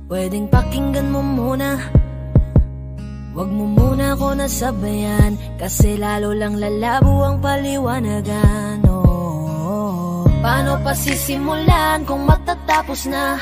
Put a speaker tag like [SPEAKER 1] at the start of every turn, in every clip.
[SPEAKER 1] pwedeng pakinggan mo muna. Wag mo muna ako nasabayan, kasi lalo lang lalabo ang paliwanagan. Paano pa sisimulan kung matatapos na?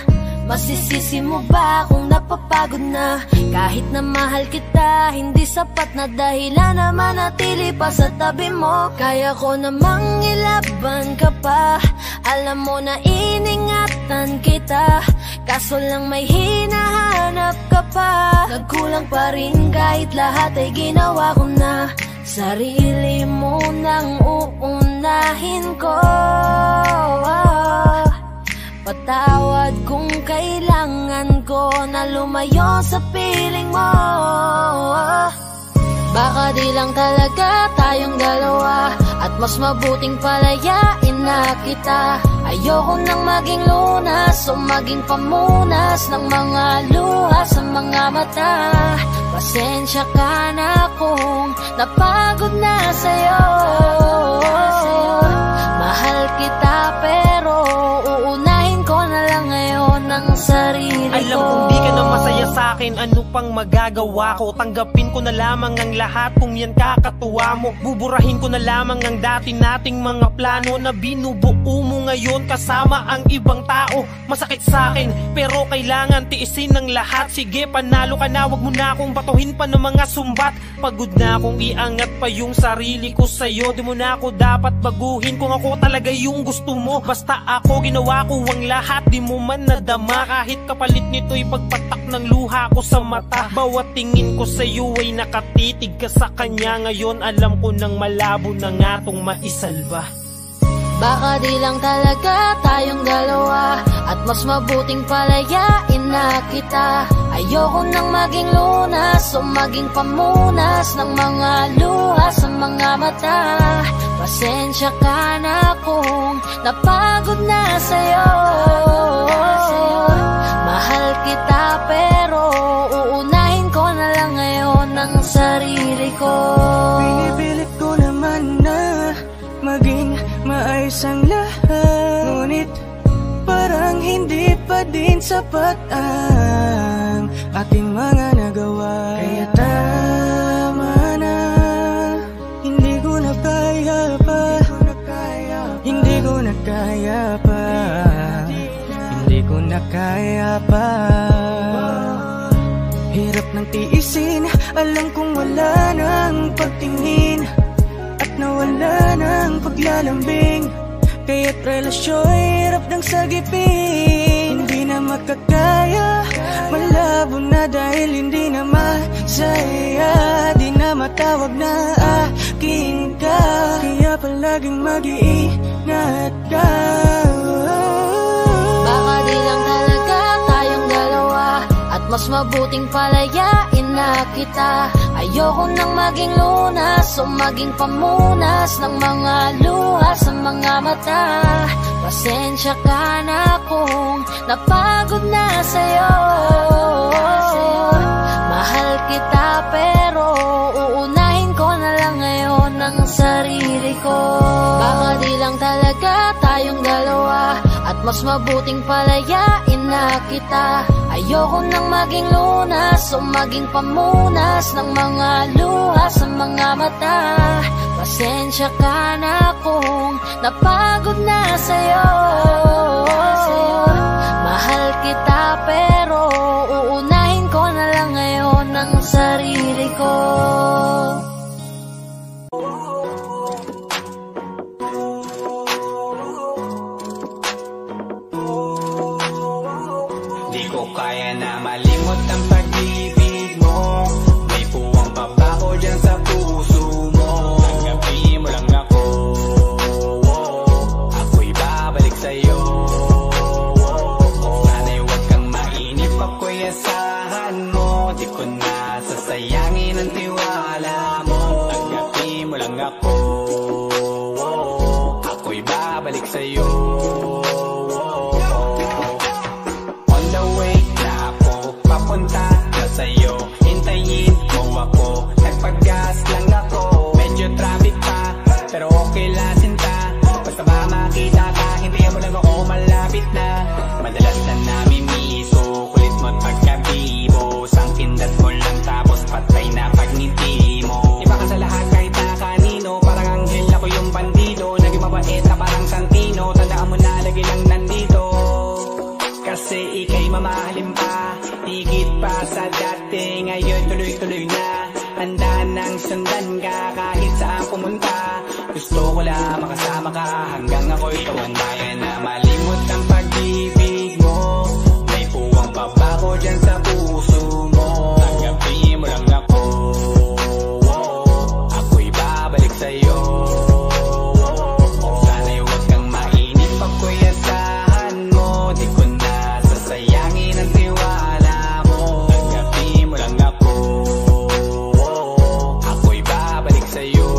[SPEAKER 1] Masisisi mo ba kung napapagod na? Kahit na mahal kita, hindi sapat na dahilan na manatili pa sa tabi mo. Kaya ko namang ilaban ka pa, alam mo na iningatan kita, kaso lang may hinahanap ka pa. Nagkulang pa rin kahit lahat ay ginawa ko na. Sarili mo nang uunahin ko. Patawad kung kailangan ko na lumayo sa piling mo. Baka di lang talaga tayong dalawa, at mas mabuting palayain na kita. Ayoko nang maging lunas o maging pamunas ng mga luha sa mga mata. Pasensya ka na kung napagod na sa'yo. Mahal kita pero uunahin ko na lang ngayon ang sarili ko.
[SPEAKER 2] Alam kong di ka na masaya sa'kin, ano pang magagawa ko? Tanggapin ko na lamang ang lahat kung yan kakatuwa mo. Buburahin ko na lamang ang dati nating mga plano na binubuo mo ngayon kasama ang ibang tao. Masakit sa'kin pero kailangan tiisin ng lahat. Sige, panalo ka na, wag mo na akong batuhin pa ng mga sumbat. Pagod na akong iangat pa yung sarili ko sa'yo. Di mo na ako dapat baguhin kung ako talaga yung gusto mo. Basta ako ginawa ko ang lahat, di mo man nadama. Kahit kapalit nito'y pagpatak ng luha ko sa mata. Bawat tingin ko sa'yo ay nakatitig ka sa kanya. Ngayon alam ko nang malabo na nga tong maisalba.
[SPEAKER 1] Baka di lang talaga tayong dalawa, at mas mabuting palayain na kita. Ayoko nang maging lunas o maging pamunas ng mga luha sa mga mata. Pasensya ka na kung napagod na sa'yo. Mahal kita pero uunahin ko na lang ngayon ang sarili ko.
[SPEAKER 3] Pinipilit ko naman na maging maayos ang lahat, ngunit parang hindi pa din sapat ang ating mga nagawa. Kaya tama na, hindi ko na kaya pa, hindi ko na kaya pa, hindi ko na kaya pa. Hirap ng tiisin, alam kong wala nang pagtingin at nawala ng paglalambing. Kaya't relasyo'y hirap ng sagipin. Hindi na makakaya, malabo na dahil hindi na masaya. Di na matawag na akin ka, kaya palaging mag-iingat ka.
[SPEAKER 1] Baka di lang talaga tayong dalawa, at mas mabuting palayain na kita. Ayoko nang maging lunas o maging pamunas ng mga luha sa mga mata. Pasensya ka na kung napagod na sa'yo. Mahal kita pero uunahin ko na lang ngayon ang sarili ko. Baka di lang talaga tayong dalawa, at mas mabuting palayain na kita. Ayoko nang maging lunas o maging pamunas ng mga luha sa mga mata. Pasensya ka na kung napagod na sa'yo. Mahal kita pero uunahin ko na lang ngayon ang sarili ko.
[SPEAKER 4] Kaya na malimot ang pag-ibig mo. May puwang pabaho dyan sa puso mo. Tanggapin mo lang ako, ako'y babalik sa'yo. Sana'y huwag kang mainip, ako'y asahan mo. Di ko na sasayangin ang tiwala mo. Tanggapin mo lang ako, ako'y babalik sa'yo. Papunta na sa'yo, hintayin mo ako. Nagpagas higit pa sa dati. Ngayon tuloy-tuloy na, handa nang sundan ka kahit saan pumunta. Gusto ko lang makasama ka hanggang ako'y tumanda na malimot ang pag-ibig mo. May puwang pa ba ko dyan sa puso mo? Tanggapin mo lang ako, ako'y babalik sa'yo. Sana'y huwag kang mainip, ako'y asahan mo. Di ko na sasayangin ang tiwala mo. Tanggapin mo lang ako, ako'y babalik sa'yo.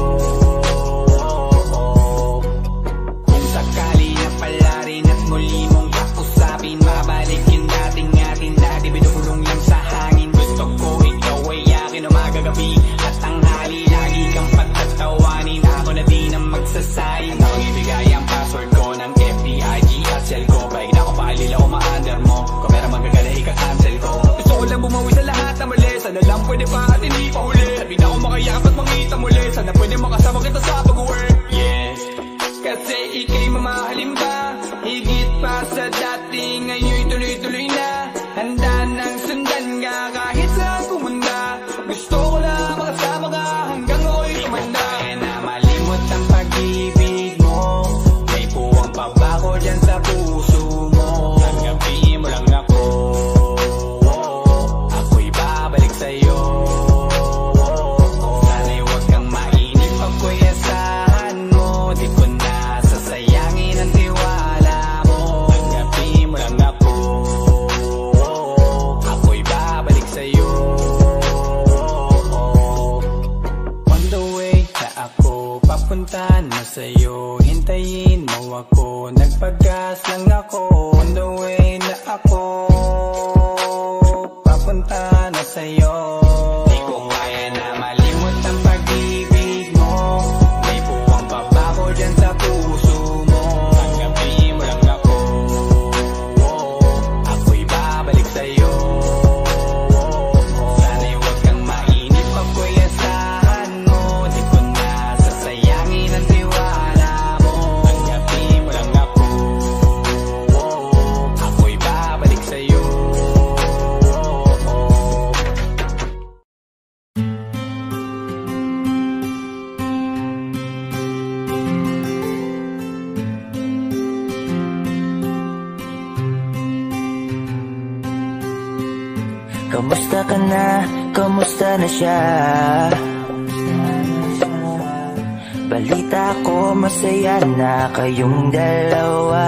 [SPEAKER 4] Kung sakali na pala rin at muli mong kakusapin, mabalik yung dating atin dati, binulong lang sa hangin. Gusto ko ikaw ay akin umaga gabi at tanghali, lagi kang pagtatawanin. Ako na din ang magsasayin. Ako ibigay ang password ko ng FB, IG at cell ko. Baig na ako paalila o ma-under mo, kung meron magagala ika-cancel ko. Gusto ko lang bumawi sa lahat na mali, sana lang pwede pa at hindi pa huli. Sabi na ako makayakap at makita muli, sana pwede makasama kita sa pag-work. Yes, kasi ikay mamahalin pa, higit pa sa dati. Ngayon tuloy-tuloy na, handa nang sundan ka kahit saan pumunta. Gusto ko lang makasama ka hanggang ako'y tumanda. Kaya na malimot ang pag-ibig mo. May puwang pa ba ko dyan sa puso mo? Tanggapin mo lang ako, ako'y babalik sa'yo. Sana'y huwag kang mainip, ako'y asahan mo. Di ko na sasayangin ang tiwala mo. Tanggapin mo lang ako, ako'y babalik sa'yo. On the way na ako, papunta na sa'yo. Hintayin mo ako, nagpagas lang ako. On the way na ako, papunta na sa'yo. Di ko kaya na malimot ang pag-ibig mo. May puwang pa ba ko dyan sa puso mo? Tanggapin mo lang ako, ako'y babalik sa'yo. Sana'y huwag kang mainip, ako'y asahan mo. Di ko na sasayangin ang tiwala mo. Tanggapin mo lang ako, ako'y babalik sa'yo.
[SPEAKER 3] Kamusta ka na? Kamusta na siya? Balita ko masaya na kayong dalawa.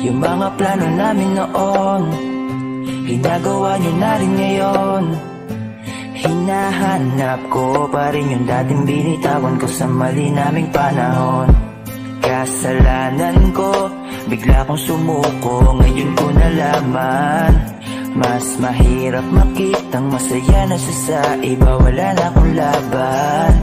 [SPEAKER 3] Yung mga plano namin noon, ginagawa nyo na rin ngayon. Hinahanap ko pa rin yung dating binitawan ko sa mali naming panahon. Kasalanan ko, bigla kong sumuko, ngayon ko nalaman. Mas mahirap makitang masaya na siya sa iba, wala na akong laban.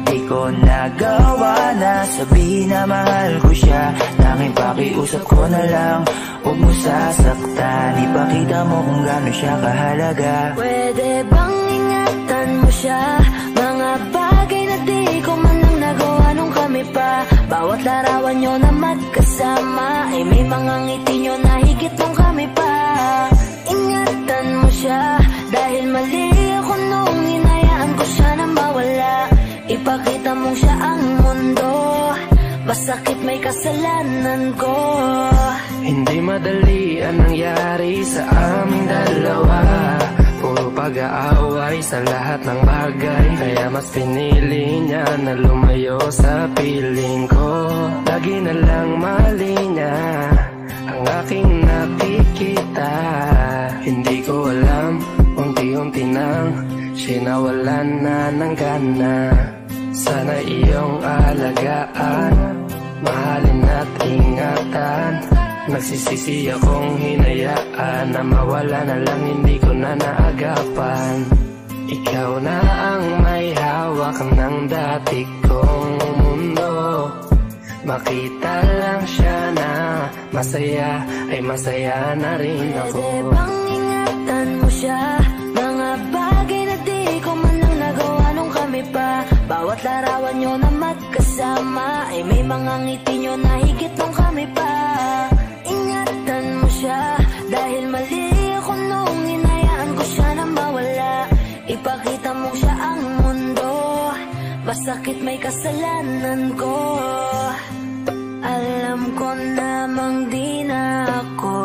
[SPEAKER 3] Di ko nagawa na sabihin na mahal ko siya. Nanging pakiusap ko na lang, huwag mo sasaktan. Ipakita mo kung gaano siya kahalaga.
[SPEAKER 1] Pwede bang ingatan mo siya? Mga bagay na di ko man lang nagawa nung kami pa. Bawat larawan nyo na magkasama ay may mga ngiti nyo na higit nung kami pa. Ingatan mo siya, dahil mali ako nung hinayaan ko siya na mawala. Ipakita mong siya ang mundo, masakit may kasalanan ko.
[SPEAKER 5] Hindi madali ang nangyari sa aming dalawa. Puro pag-aaway sa lahat ng bagay, kaya mas pinili niya na lumayo sa piling ko. Lagi na lang mali niya ang aking nakikita. Hindi ko alam, unti-unti nang sinawalan na ng gana. Sana iyong alagaan, mahalin at ingatan. Nagsisisi akong hinayaan na mawala na lang, hindi ko na naagapan. Ikaw na ang may hawak ng dati kong mundo. Makita lang siya na masaya, ay masaya na rin ako.
[SPEAKER 1] Pwede bang ingatan mo siya? Mga bagay na di ko man lang nagawa nung kami pa. Bawat larawan nyo na magkasama ay may mga ngiti nyo na higit nung kami pa. Ingatan mo siya, dahil mali Masakit may kasalanan ko. Alam ko namang di na ako.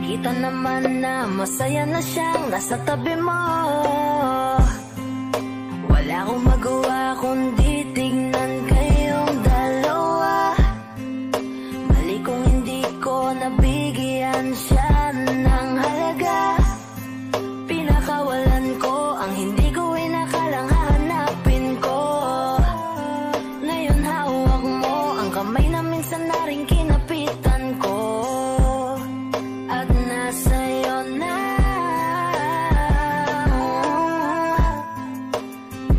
[SPEAKER 1] Kita naman na masaya na siyang nasa tabi mo. Wala akong magawa kundi tignan kayong dalawa. Mali kung hindi ko nabigyan siya ng halaga. Pinakawalan ko ang hindi ko inakalang hahanapin ko. Ngayon hawak mo ang kamay na minsan na rin kinapitan ko. At nasa'yo na.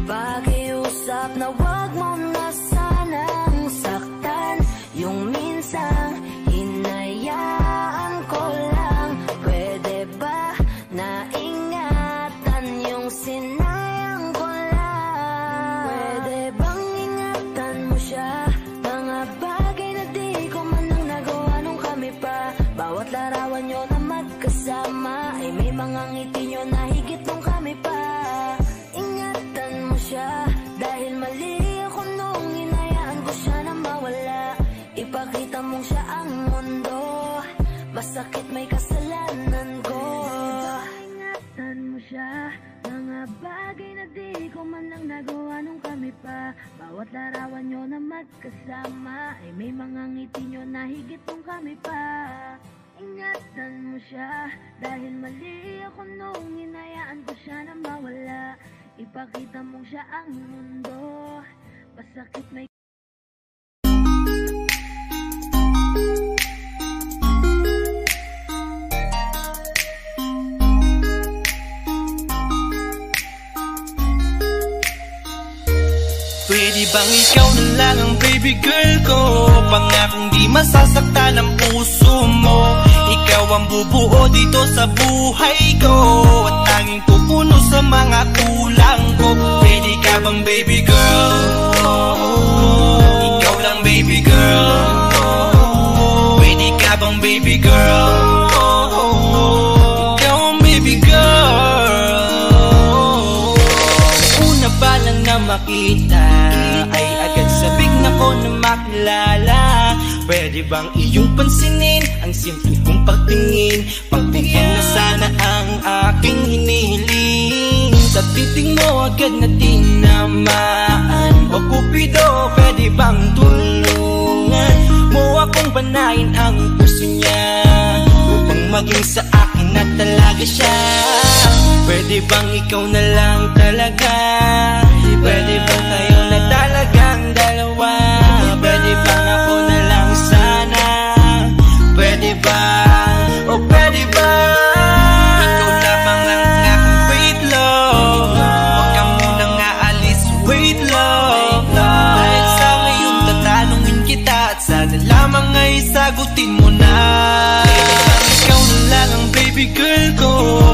[SPEAKER 1] Pakiusap na wag mo na sanang saktan. Yung minsang hinayaan ko lang. Pwede ba na ingatan yung sinayang ko lang? Pwede bang ingatan mo siya? Mga bagay na di ko man nang nagawa nung kami pa. Bawat larawan nyo na magkasama ay may mga ngiti nyo na higit nung kami pa. Ingatan mo siya dahil mali ako nung hinayaan ko siya na mawala. Ipakita mong siya ang mundo. Masakit may kasalanan ko. Ingatan mo siya. Mga bagay na di ko man lang nagawa nung kami pa. Bawat larawan nyo na magkasama ay may mga ngiti nyo na higit nung kami pa. Ingatan mo siya dahil mali ako nung hinayaan ko siya na mawala. Ipakita mong siya ang mundo. Masakit may
[SPEAKER 3] Pwede bang ikaw na lang ang baby girl ko? Pangakong di masasaktan ang puso mo. Ikaw ang bubuo dito sa buhay ko at tanging pupuno sa mga kulang ko. Pwede ka bang baby girl? Ikaw lang baby girl. Pwede ka bang baby girl? Ikaw ang baby girl. Una pa lang na makita ay agad sabik na ko na makilala. Pwede bang iyong pansinin ang simple kong pagtingin? Pagbigyan na sana ang aking hinihiling. Sa titing mo agad na tinamaan. O Cupido, pwede bang tulungan mo akong panayin ang puso niya upang maging sa akin na talaga siya? Pwede bang ikaw na lang talaga? Pwede bang tayo na talagang dalawa? Pwede bang ako na lang sana? Pwede ba? O pwede ba? Ikaw lamang ang aking wait love. Huwag ka munang aalis, wait love. Dahil sa ngayon tatanungin kita at sana lamang ay sagutin mo na. Ikaw na lang ang baby girl ko.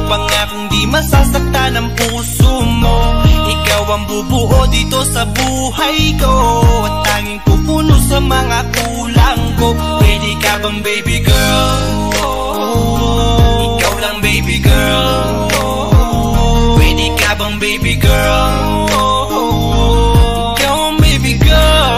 [SPEAKER 3] Pangakong di masasaktan ang puso mo. Ikaw ang bubuo dito sa buhay ko at tanging pupuno sa mga kulang ko. Pwede ka bang baby girl? Ikaw lang baby girl. Pwede ka bang baby girl? Ikaw ang baby girl.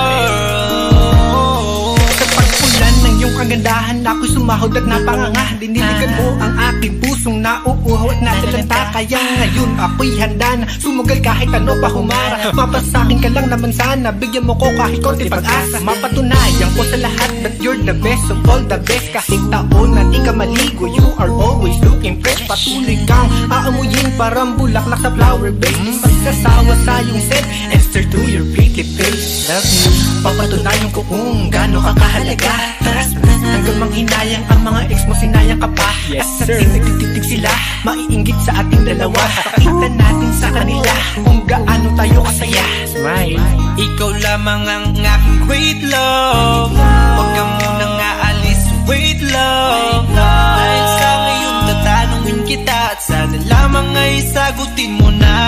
[SPEAKER 3] Sa pagpulan ng iyong kagandahan ako'y sumahod at napanganga. Diniligan mo ang aking pusong nauuhaw at natalanta. Kaya ngayon ako'y handa na sumugal kahit ano pa humara. Mapasakin ka lang naman sana, bigyan mo ko kahit konti pag-asa. Mapatunayan ko sa lahat that you're the best of all the best. Kahit taon na di ka maligo, you are always looking fresh. Patuloy kang aamuyin parang bulaklak sa flower base. Magsasawa sa iyong scent and stir to your pretty face. Love you, papatunayan ko kung gaano ka kahalaga. Trust me, hanggang manghinayang ang mga ex mo, sinayang ka pa. Yes sir, at nagtititig sila, maiinggit sa ating dalawa. Pakita natin sa kanila kung gaano tayo kasaya. Smile. Ikaw lamang ang aking great love. Huwag ka munang aalis, wait love. Dahil sa ngayon tatanungin kita at sana lamang ay sagutin mo na.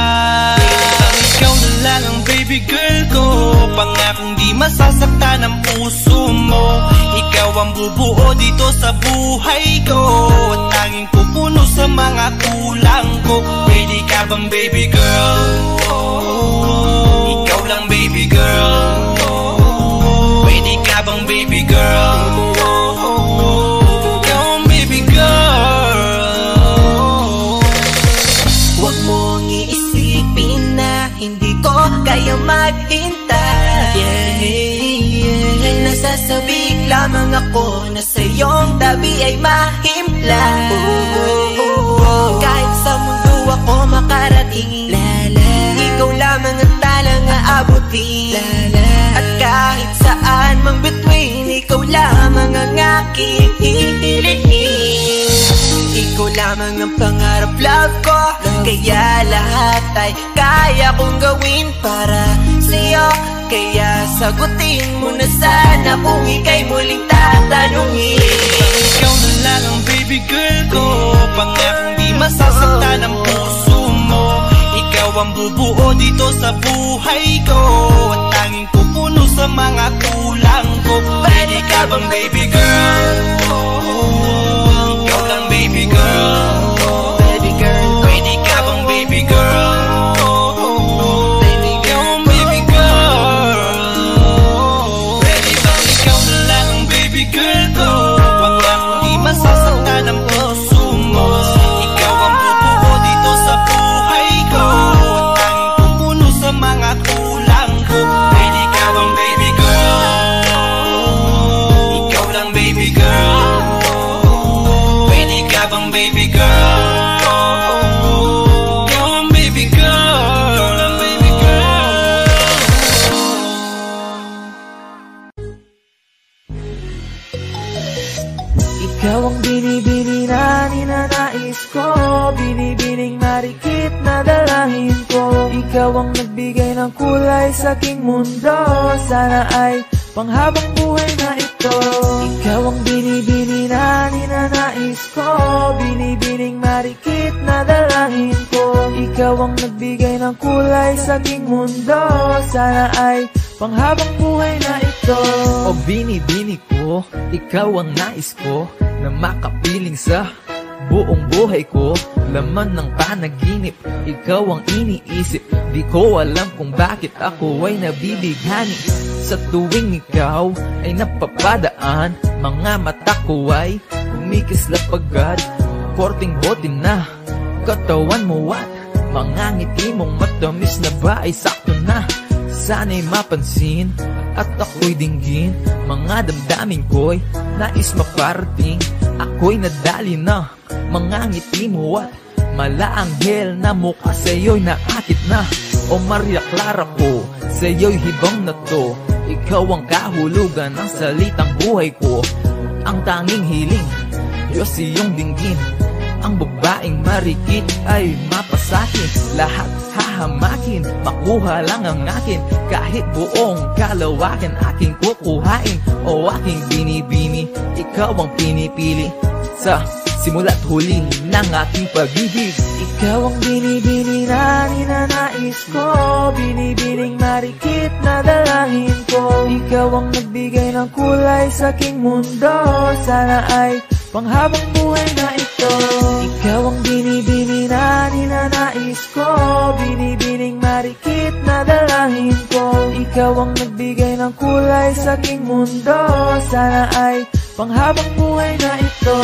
[SPEAKER 3] Ikaw na lang ang baby girl ko. Pangakong di masasaktan ang puso mo. Ikaw
[SPEAKER 6] ang bubuo dito sa buhay ko, at tanging pupuno sa mga kulang ko. Ready ka bang baby girl? Ikaw lang baby girl. Ready ka bang baby girl? Ikaw ang baby girl.
[SPEAKER 3] Huwag mong iisipin na hindi ko kaya maghintay. Nasasabik lamang ako na sa iyong tabi ay mahimpla. Kahit sa mundo ako makarating, ikaw lamang ang talang aabutin. At kahit saan mang between, ikaw lamang ang aking hihilihin. Ikaw lamang ang pangarap love ko, kaya lahat ay kaya kong gawin para sa'yo. Kaya sagutin mo na sana kung ika'y muling tatanungin.
[SPEAKER 6] Ikaw na lang ang baby girl ko, pangakong di masasaktan ang puso mo. Ikaw ang bubuo dito sa buhay ko, at tanging pupuno sa mga kulang ko. Ready ka bang baby girl? Ikaw lang baby girl.
[SPEAKER 3] Baby girl,
[SPEAKER 6] Ready ka bang baby girl? Ikaw ang baby girl. Ready bang ikaw na lang ang baby girl ko, pangakong di masasaktan ang puso mo. Ikaw ang bubuo dito sa buhay ko, at tanging pupuno sa mga kulang ko. Ready ka bang baby girl? Ikaw lang baby girl. Ready ka bang baby girl? Ikaw ang baby girl. Ikaw lang baby girl.
[SPEAKER 3] ikaw ang binibini na ninanais ko, binibining marikit na dalahin ko. Ikaw ang nagbigay ng kulay sa aking mundo, sana ay panghabang buhay na ito. Ikaw ang binibini na ninanais ko, binibining marikit na dalahin ko. Ikaw ang nagbigay ng kulay sa aking mundo, sana ay panghabang buhay na ito.
[SPEAKER 7] O binibini ko, ikaw ang nais ko, na makapiling sa buong buhay ko. Laman ng panaginip, ikaw ang iniisip. Di ko alam kung bakit ako ay nabibighani. Sa tuwing ikaw ay napapadaan, mga mata ko ay kumikislap agad. Korting bote na katawan mo at mga ngiti mong matamis na ba ay sakto na. Sana'y mapansin at ako'y dinggin, mga damdamin ko'y nais maparating. Ako'y nadali na mga ngiti mo at malaanghel na mukha sa'yo'y naakit na. O Maria Clara ko, sa'yo'y hibang na to. Ikaw ang kahulugan ng salitang buhay ko. Ang tanging hiling, Diyos iyong dinggin. Ang babaeng marikit ay mapasakin, lahat hahamakin, makuha lang ang akin. Kahit buong kalawakan aking kukuhain. O aking binibini, ikaw ang pinipili sa simula't huli ng aking pag-ibig.
[SPEAKER 3] Ikaw ang binibini na ninanais ko, binibining marikit na dalahin ko. Ikaw ang nagbigay ng kulay sa aking mundo, sana ay panghabang buhay na ito. Ikaw ang binibini na ninanais ko, binibining marikit na dalahin ko. Ikaw ang nagbigay ng kulay sa aking mundo, sana ay panghabang buhay na ito.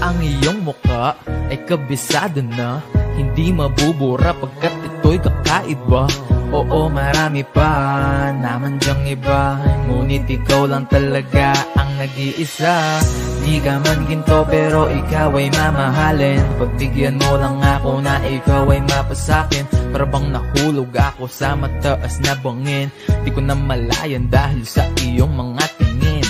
[SPEAKER 7] Ang iyong muka ay kabisado na, hindi mabubura pagkat ito'y kakaiba. Oo, marami pa naman dyang iba, ngunit ikaw lang talaga ang nag-iisa. Di ka man ginto pero ikaw ay mamahalin. Pagbigyan mo lang ako na ikaw ay mapasakin. Para bang nahulog ako sa mataas na bangin. Di ko na malayan dahil sa iyong mga tingin.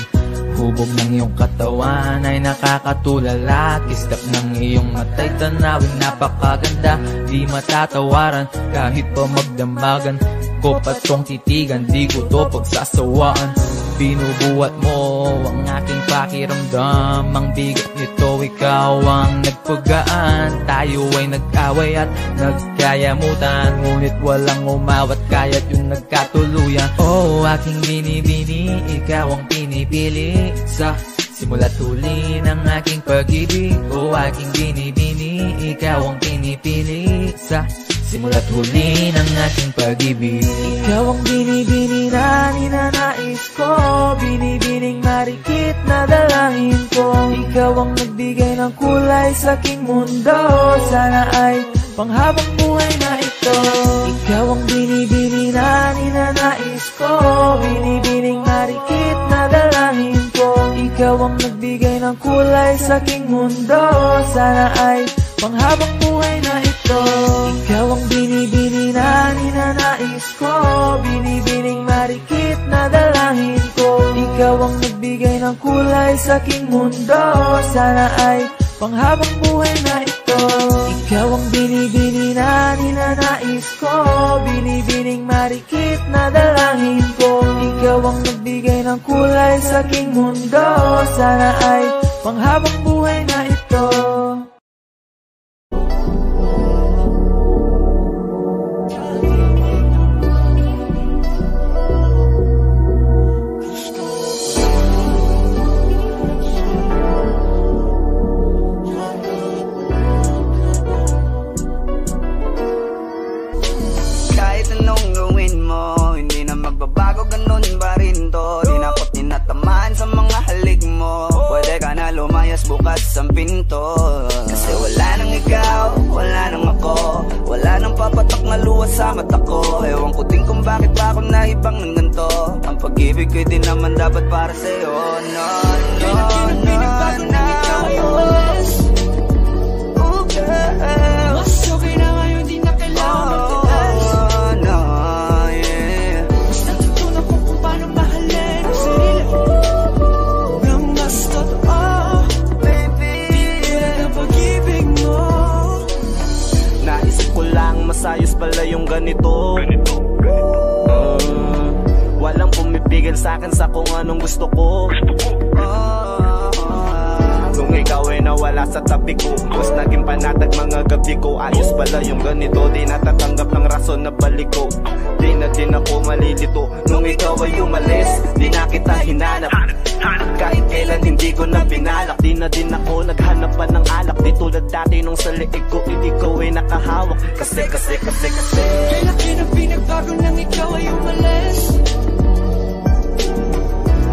[SPEAKER 7] Hubog ng iyong katawan ay nakakatulala. Kislap ng iyong matay tanawin napakaganda. Di matatawaran kahit pa magdamagan ko pa tong titigan, di ko to pagsasawaan. Binubuhat mo ang aking pakiramdam. Ang bigat nito ikaw ang nagpagaan. Tayo ay nag-away at nagkayamutan, ngunit walang umawat kaya't yung nagkatuluyan. Oh, aking binibini, ikaw ang pinipili sa Simula't huli ng aking pag-ibig o aking binibini, ikaw ang pinipili sa simula't huli ng aking pag-ibig.
[SPEAKER 3] Ikaw ang binibini na ninanais ko, binibining marikit na dalangin ko. Ikaw ang nagbigay ng kulay sa aking mundo, sana ay panghabang buhay na ito. Ikaw ang binibini na ninanais ko, binibining marikit na dalangin ko. Ikaw ang nagbigay ng kulay sa aking mundo, sana ay panghabang buhay na ito. Ikaw ang binibini na ninanais ko, binibining marikit na dalangin ko. Ikaw ang nagbigay ng kulay sa aking mundo, sana ay panghabang buhay na ito. Ikaw ang binibini na ninanais ko, binibining marikit na dalangin ko. Ikaw ang nagbigay ng kulay sa aking mundo, sana ay panghabang buhay na ito.
[SPEAKER 4] Magbabago ganun ba rin to? Di na ako't tinatamaan sa mga halik mo. Pwede ka na lumayas bukas ang pinto. Kasi wala nang ikaw, wala nang ako, wala nang papatak na luwas sa mata ko. Ewan ko din kung bakit pa ako naibang ng ganito. Ang pag-ibig ko'y di naman dapat para sa'yo. No, no, no, no. Oh girl,
[SPEAKER 3] mas okay na ngayon, di na kailangan magtigas.
[SPEAKER 2] Masayos pala yung ganito. Walang pumipigil sa'kin sa kung anong gusto ko. Nung ikaw ay nawala sa tabi ko, mas naging panatag mga gabi ko. Ayos pala yung ganito, di natatanggap ng rason na balik ko. Di na din ako malilito. Nung ikaw ay umalis, di na kita hinanap. Kahit kailan hindi ko na pinalak. Di na din ako naghanap pa ng alak. Di tulad dati nung sa liig ko, hindi ko ay nakahawak. Kasi
[SPEAKER 3] kailan na pinagbago nang ikaw ay umalis.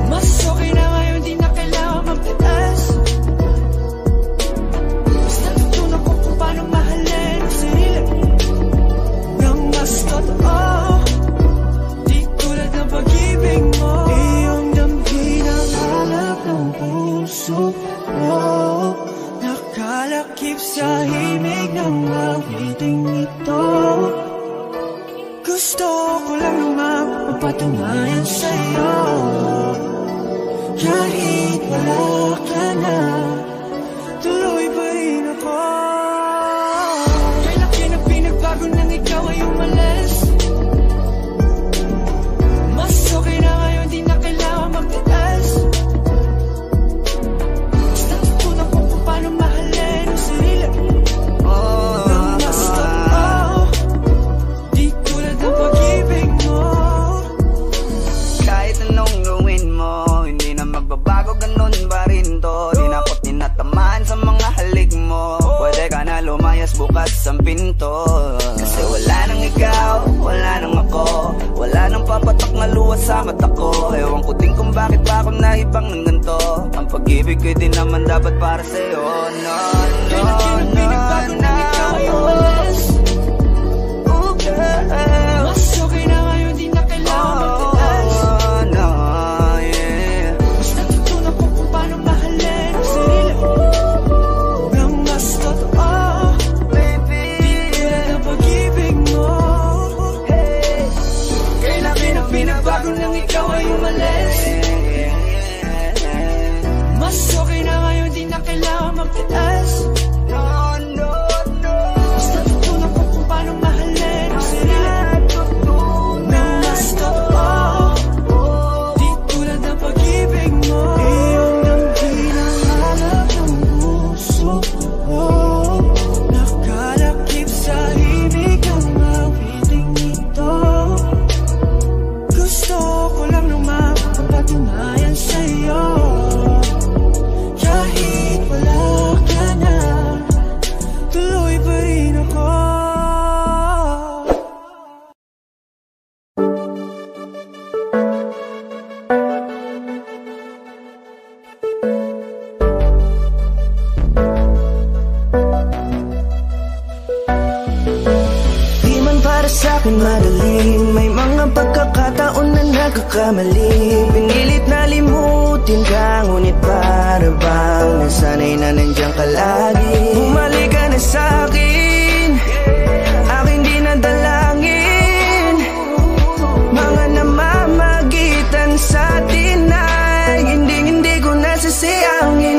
[SPEAKER 3] Mas okay na ngayon, di na kailangan magtigas. Mas natutunan ko kung paano mahalin ang sarili nang mas totoo. Di tulad ng pag-ibig mo. Iyong damhin ang halap ng puso mo, nakalakip sa himig ng awiting ito. Gusto ko lang naman mapatunayan sa'yo, kahit wala ka na, tuloy pa rin ako. Kailan na pinagbago nang ikaw ay umalis. Mas okay na ngayon, di na kailangan magtigas. Mas natutunan ko kung paano mahalin ang sarili nang mas totoo. Di tulad ng pag-ibig mo.
[SPEAKER 4] Kahit anong gawin mo, hindi na magbabago, ganun ba rin to? Di na ako't tinatamaan sa mga halik mo. Pwede ka na lumayas bukas ang pinto. Kasi wala nang ikaw, wala nang ako, wala nang papatak na luwas sa mata ko. Ewan ko din kung bakit pa ako naibang ng ganito. Ang pag-ibig ko'y di naman dapat para sa'yo. No, no, no, no. Oh girl,
[SPEAKER 3] mas okay na ngayon, di na kailangan magtigas.
[SPEAKER 4] no, yeah.
[SPEAKER 3] Mas natutunan ko kung paano mahalin ang sarili nang mas totoo. Di tulad ng pag-ibig mo. Kailan na pinagbago nang ikaw ay umalis. Mas okay na ngayon, di na kailangan magtigas.
[SPEAKER 4] No,
[SPEAKER 3] sa'kin madaling, may mga pagkakataon na nagkakamali. Pinilit na limutin ka, ngunit para bang nasanay na nandiyan ka lagi. Bumalik ka na sa'kin, aking di nadalangin. Mga namamagitan sa'tin ay hindi ko nasasayangin.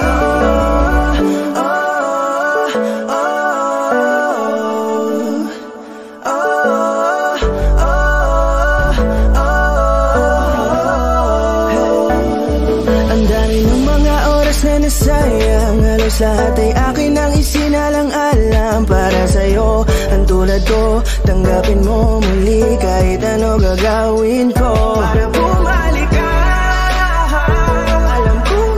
[SPEAKER 3] Sayang, halos lahat ay akin ang isinalang-alam para sa'yo. Ang tulad ko, tanggapin mo muli kahit ano gagawin ko para bumalik ka. Alam kong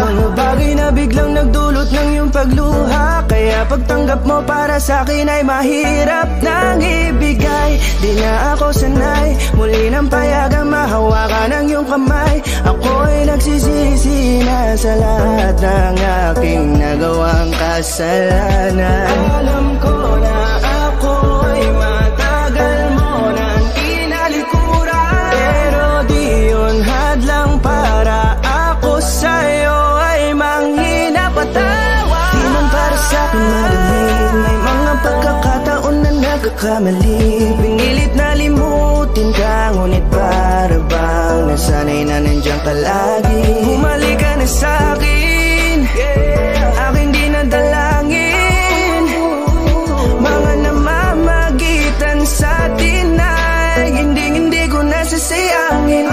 [SPEAKER 3] mga bagay na biglang nagdulot ng iyong pagluha, kaya pagtanggap mo para sa'kin ay mahirap nang ibigay. Di na ako sanay, muli nang payagang mahawakan ang iyong kamay. Ako'y nagsisisi na sa lahat ng aking nagawang kasalanan. Alam ko na ako'y matagal mo nang tinalikuran, pero di yun hadlang para ako sa'yo ay manghina patawa. Di man para sa'kin madaling, may mga pagkakataon na nagkakamali. Pinilit na limutin ka, ngunit para bang nasanay na nandiyan ka lagi. Bumalik ka na sa'kin, aking di nadalangin. Mga namamagitan sa'tin ay hindi ko nasasayangin.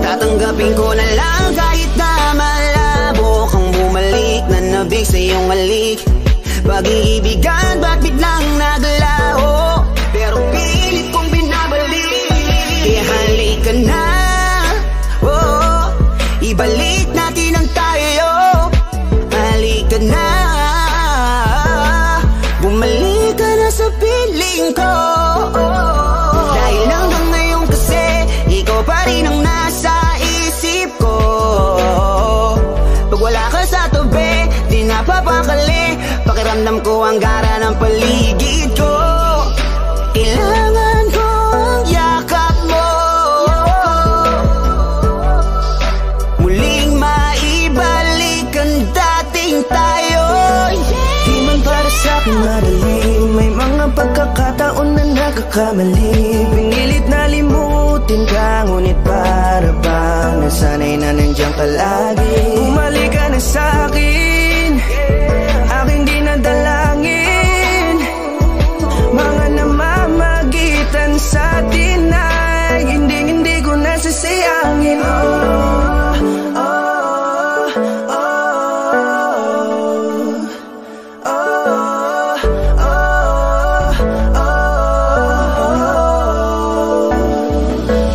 [SPEAKER 8] Tatanggapin ko na lang kahit na malabo kang bumalik na nabig sa iyong halik. Pag-iibigan ba't biglang naglaho, pero pilit kong binabalik. Kaya halika na, oh, ibalik natin ang tayo. Halika na, bumalik ka na sa piling ko. Dahil hanggang ngayon kasi ikaw pa rin ang nasa isip ko. Pag wala ka sa tabi, di napapakali. Pakiramdam ko ang gara ng paligid ko. Kailangan ko ang yakap mo, muling maibalik ang dating tayo. Di man para sa'kin madaling, may mga pagkakataon na nagkakamali. Pinilit na limutin ka, ngunit para bang nasanay na nandiyan ka lagi. Bumalik ka na sa'kin, aking di nadalangin. Mga namamagitan sa'tin ay hindi ko nasasayangin.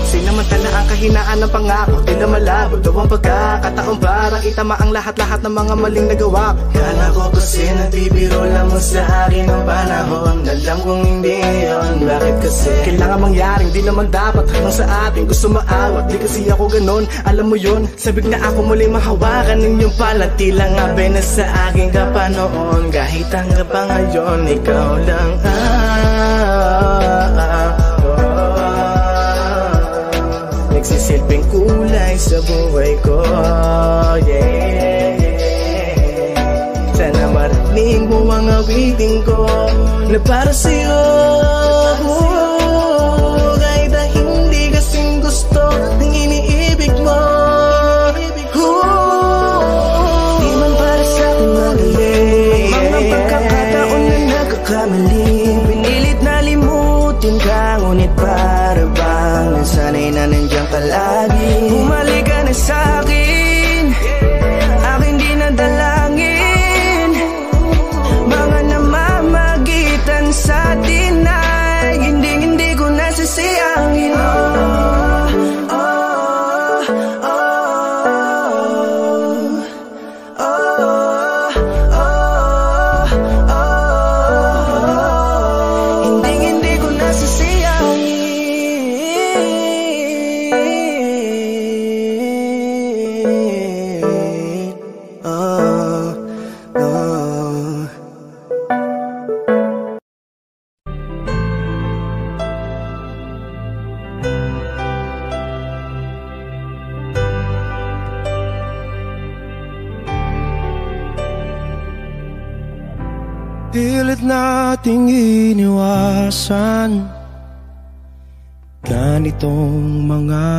[SPEAKER 8] Sinamantala ang kahinaan ng pangako, di na malabo daw ang pagkakataon para itama ang lahat-lahat ng mga maling nagawa ko. Kala ko kasi nagbibiro lamang sa akin ang panahon, alam kong hindi yun. Bakit kasi kailangan mangyaring di naman dapat hanggang sa atin gusto maawat? Di kasi ako ganon, alam mo yun. Sabik na ako muli mahawakan ng iyong palad, tila nga na sa akin ka pa noon. Kahit hanggang pa ngayon, ikaw lang nagsisilbing kulay sa buhay ko, yeah. Sana marinig mo ang awitin ko na para sa'yo, kahit na hindi kasing gusto ng iniibig mo. Di man para sa'kin magaling, mga pagkakataon na nagkakamali. Pinilit na limutin ka, ngunit para bang nasanay na nandiyan ka lagi. Bumalik ka na sa'kin, aking di nadalangin. Mga namamagitan sa'tin ay hindi
[SPEAKER 9] Pilit nating iniwasan ganitong mga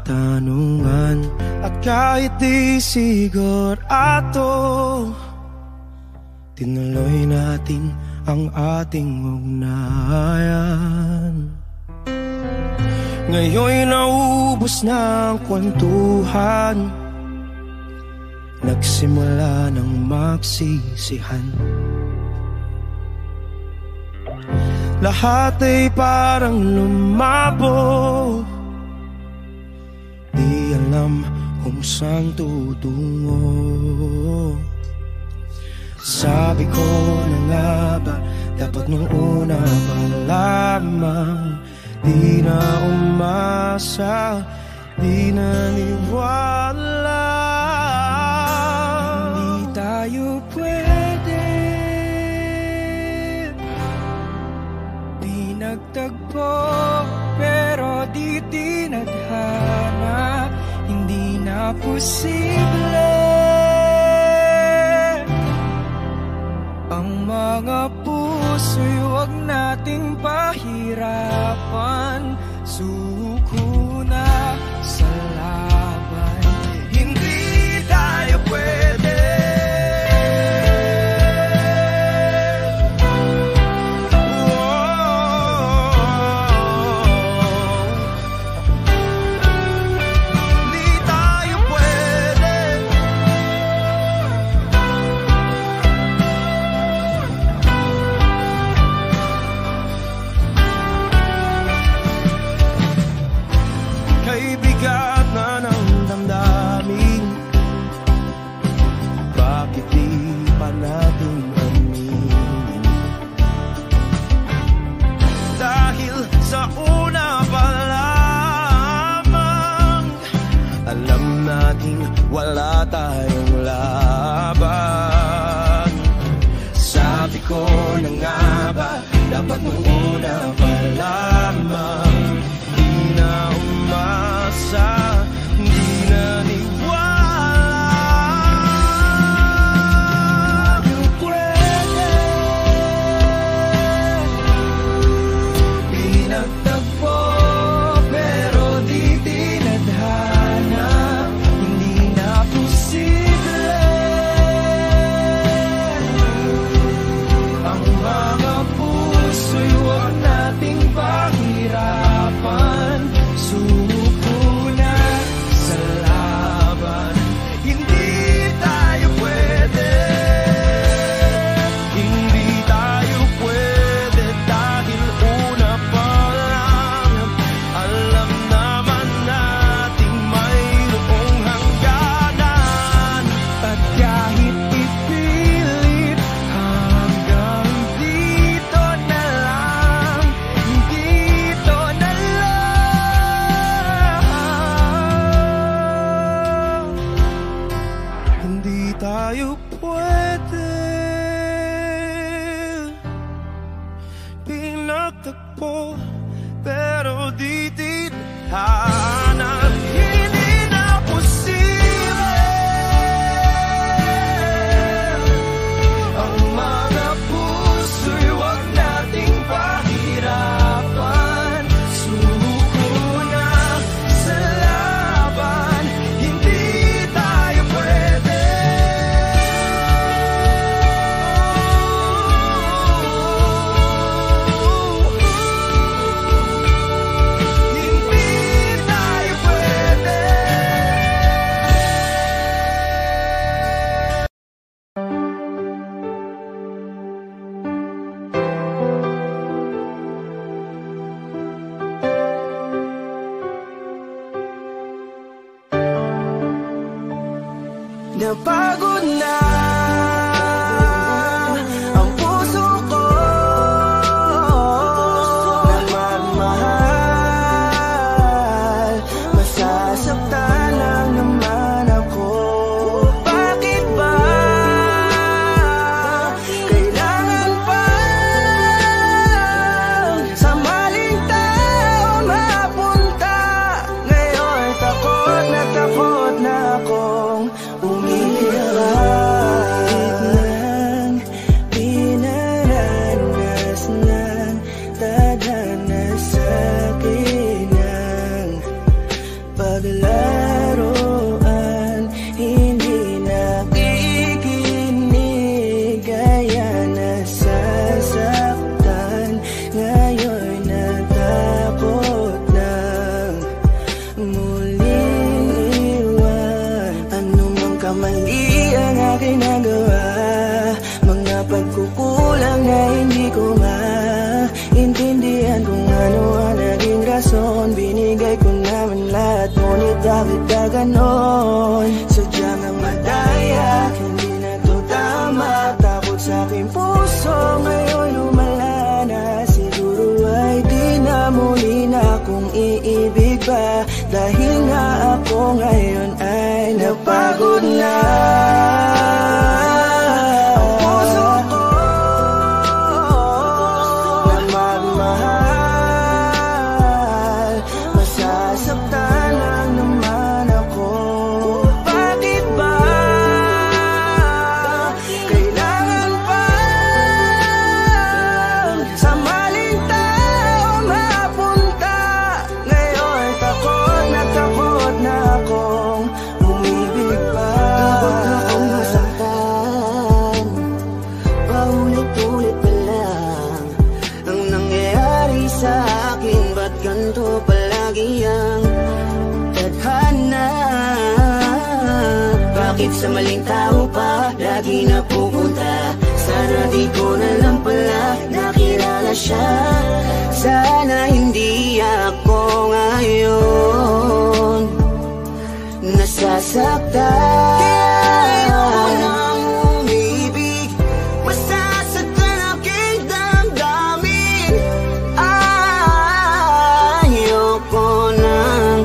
[SPEAKER 9] tanungan. At kahit di sigurado, tinuloy natin ang ating ugnayan. Ngayon'y naubos na ang kwentuhan, nagsimula ng magsisihan. Lahat ay parang lumabo, di alam kung saan tutungo. Sabi ko na nga ba, dapat nung una pa lamang, di na umasa, di naniwala. Hindi tayo pwede, di nagtagpo, pero di tinadhana. Hindi na posible ang mga puso'y huwag nating pahirapan. Suko na sa laban, hindi tayo pwede. Wala tayong laban. Sabi ko na nga ba, dapat nung una pa lamang, di na umasa, di na niwala. You pwede, pinagtagpo, pero di tinadhana. Ang mga puso'y huwag natin
[SPEAKER 3] kulang na hindi ko maintindihan kung ano ang naging rason. Binigay ko naman lahat, ngunit bakit ka ganon? Sadyang ang madaya, hindi na to tama. Takot sa aking puso, ngayon lumala na. Siguro ay di na muli na akong iibig pa, dahil nga ako ngayon ay napagod na. Sa maling tao pa lagi napupunta. Sana di ko na lang pala nakilala siya. Sana hindi ako ngayon nasasaktan. Kaya ayoko nang umibig, masasaktan aking damdamin. Ayoko nang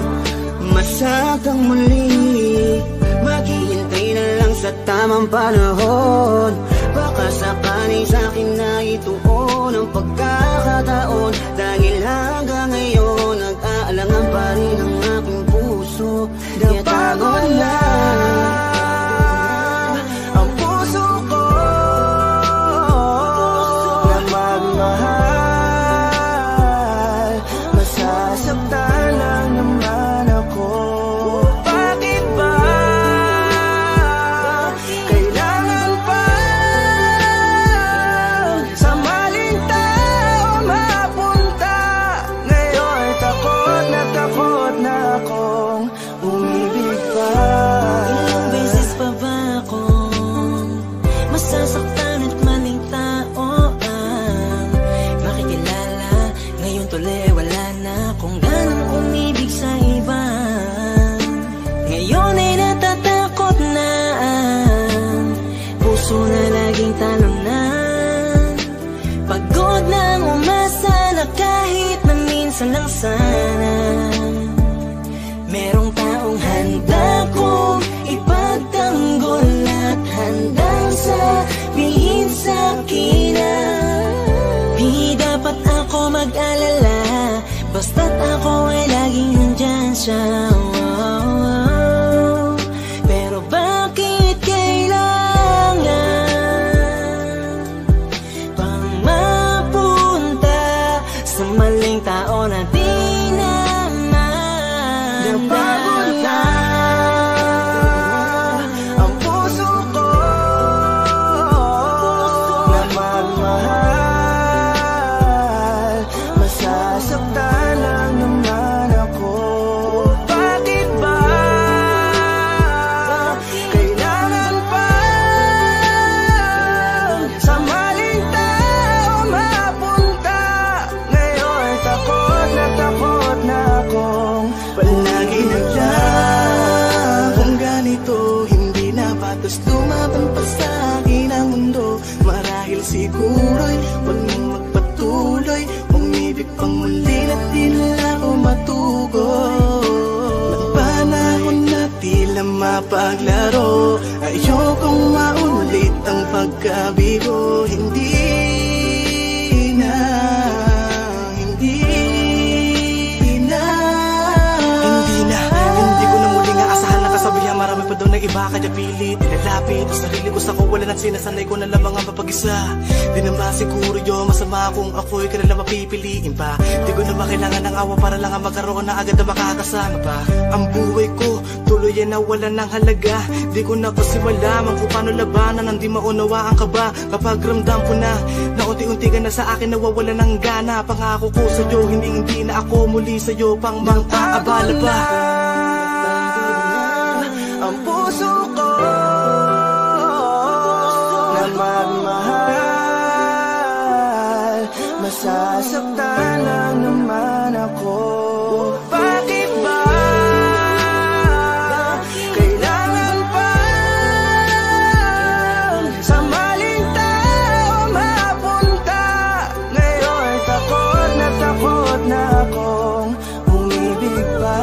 [SPEAKER 3] masaktan muli, sa tamang panahon. Baka sakali sa'kin na ituon ang pagkakataon, dahil hanggang ngayon nag-aalangan pa rin ang aking puso. Napagod na ang puso ko na magmahal. Masasaktan lang naman ako. Lang sana merong taong handa kong ipagtanggol at handang sabihin sa'kin na di dapat ako mag-alala, basta't ako ay laging nandyan siya. Pero bakit kailangan pang mapunta sa maling tao na di naman? Napagod na ang puso ko na magmahal. Masasaktan lang naman ako. Bakit ba kailangan pa sa maling tao mapunta? Ngayon takot na akong palagi naglang. Kung ganito hindi na patos lumaban pa sa akin ang mundo, marahil siguro'y huwag nang magpatuloy, umibig pang muli na di na ako matugon. Ng panahon na tila mapaglaro, ayokong maulit ang pagkabigo. Hindi na hindi ko na muling aasahan na kasabihan. Marami pa daw na iba kaya pilit ilalapit ang sarili ko sa kawalan at sinasanay ko na lamang ang mapag-isa. Di naman siguro yun masama kung ako'y kanila mapipiliin pa. Di ko na makailangan ng awa para lang ang magkaroon na agad na makakasama pa. Ang buhay ko tuloy ay nawalan ng halaga. Di ko na kasi malaman kung paano labanan ang di maunawaan ka ba. Kapag ramdam ko na unti-unti ka na sa akin nawawalan ng gana. Pangako ko sa'yo hindi na ako muli sa'yo pang mang-aabala pa. Ang puso ko na magmahal. Nasasaktan lang naman ako. Bakit ba kailangan pa sa maling tao mapunta? Ngayon takot na akong umibig pa.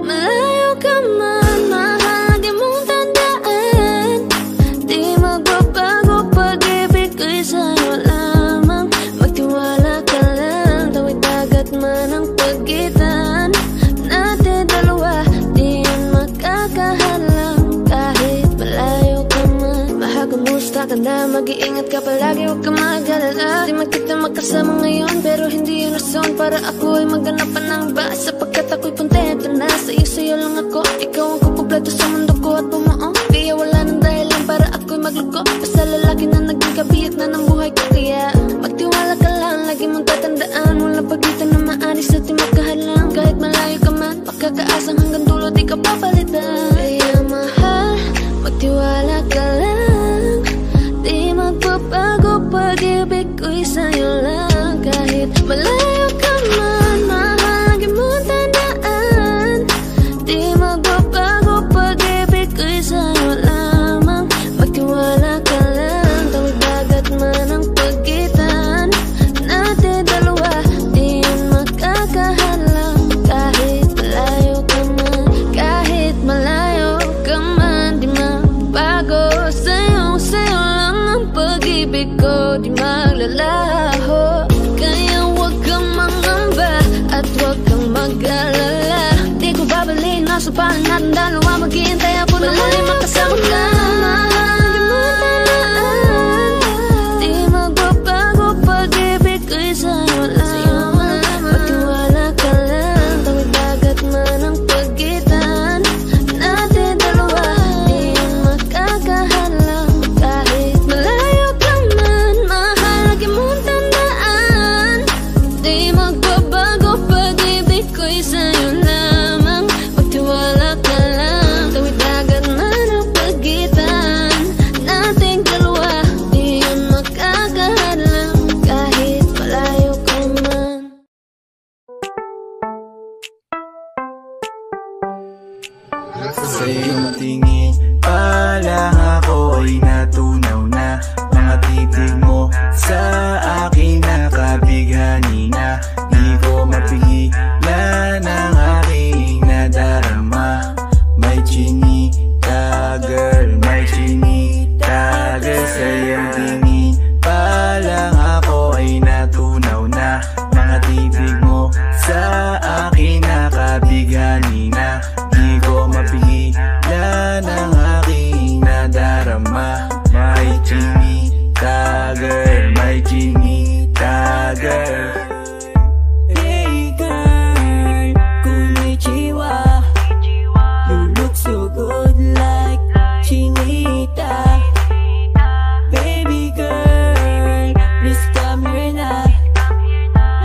[SPEAKER 1] Malayo ka man, mahal, di mong tandaan. Di magbabago, pag-ibig ko'y sa'yo lamang. Magtiwala ka lang, tawid dagat man ang pagitan natin dalawa, di yan magkakahalang. Kahit malayo ka man, mahal, kumusta ka na? Mag-iingat ka palagi, huwag ka mag-alala. Di man kita magkasama ngayon, pero hindi yun rason para ako ay magganapan ng iba. Sapagkat ako'y kontento na sa'yo lang ako. Ikaw ang kukumpleto sa mundo ko at bumuo. Kaya wala nang dahilan para ako'y magluko. Basta lalaki na naging kabiyak na ng buhay ko. Kaya magtiwala ka lang, lagi mong tatandaan. Walang pagitan na maaris at di magkahalang. Kahit malayo ka man, makakaasang hanggang dulo di ka papalitan. Kaya mahal, magtiwala ka lang. Di magbabago, pag-ibig ko'y sa'yo lang. Kahit malayo ka man, mahal, lagi mong tandaan. Di magbabago, pag-ibig ko'y sa'yo lamang. Magtiwala ka lang, tawid dagat man ang pagitan natin dalawa, di yan magkakahalang. Kahit malayo ka man, kahit malayo ka man, di magbago. Sa'yo lang ang pag-ibig ko, di maglalaho. Kaya huwag kang mangamba at huwag kang mag-alala. Di ko babaliin, nasa palan natin dalawa. Maghihintay ako na muli makasama ka. Di magbabago, pag-ibig ko'y sa'yo lamang. Magtiwala ka lang, tawid dagat man ang pagitan natin dalawa, di yan magkakahalang. Kahit malayo ka man, mahal, lagi mong tandaan. Di magbabago, pag-ibig ko'y sa'yo lamang. Magtiwala ka lang, tawid dagat man ang pagitan nating dalawa, di yan magkakahalang. Kahit malayo ka man.
[SPEAKER 8] Sa iyong tingin pa lang ako ay natunaw na. Mga titig mo sa akin nakabighani na. Di ko mapigilan ang aking nadarama. May chinita girl, may chinita girl. Sa iyong tingin pa lang ako ay natunaw na. Mga titig mo sa akin nakabighani na. Di ko mapigilan ang aking nadarama. May chinita girl, may chinita girl.
[SPEAKER 3] Hey girl, konnichiwa. You look so good like chinita. Baby girl, please come here na.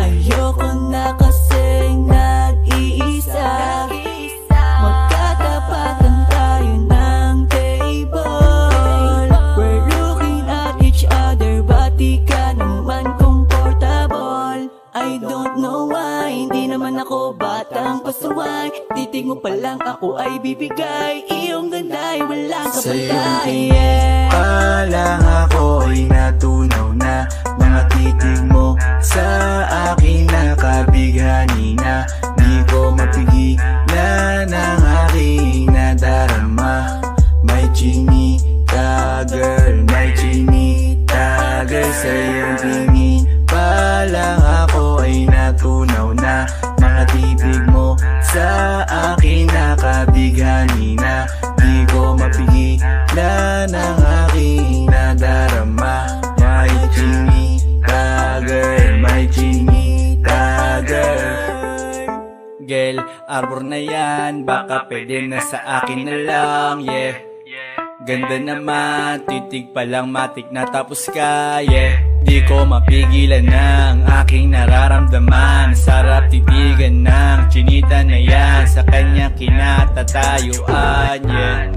[SPEAKER 3] Ayoko na kasing nag-iisa. Magkatapatan tayo ng table. We're looking at each other, but di ka naman comfortable. I don't know why, hindi naman ako batang pasaway. Titig mo pa lang ako ay bibigay. Iyong ganda ay walang
[SPEAKER 8] Sa iyong
[SPEAKER 3] kapatay.
[SPEAKER 8] tingin pa lang ako ay natunaw na. Mga titig mo sa akin nakabighani na. Di ko mapigilan ang aking nadarama. May chinita girl, may chinita girl. Sa iyong tingin pa lang ako ay natunaw na. Mga titig mo sa akin nakabighani na. Di ko mapigilan ang aking nadarama. May chinita girl, may chinita girl. Girl, arbor na yan, baka pwede na sa akin na lang, yeah. Ganda naman, titig pa lang matik na tapos ka, yeah.
[SPEAKER 4] Di ko mapigilan ng aking nararamdaman. Sarap titigan ng chinita na yan, sa kanyang kinatatayuan, yeah.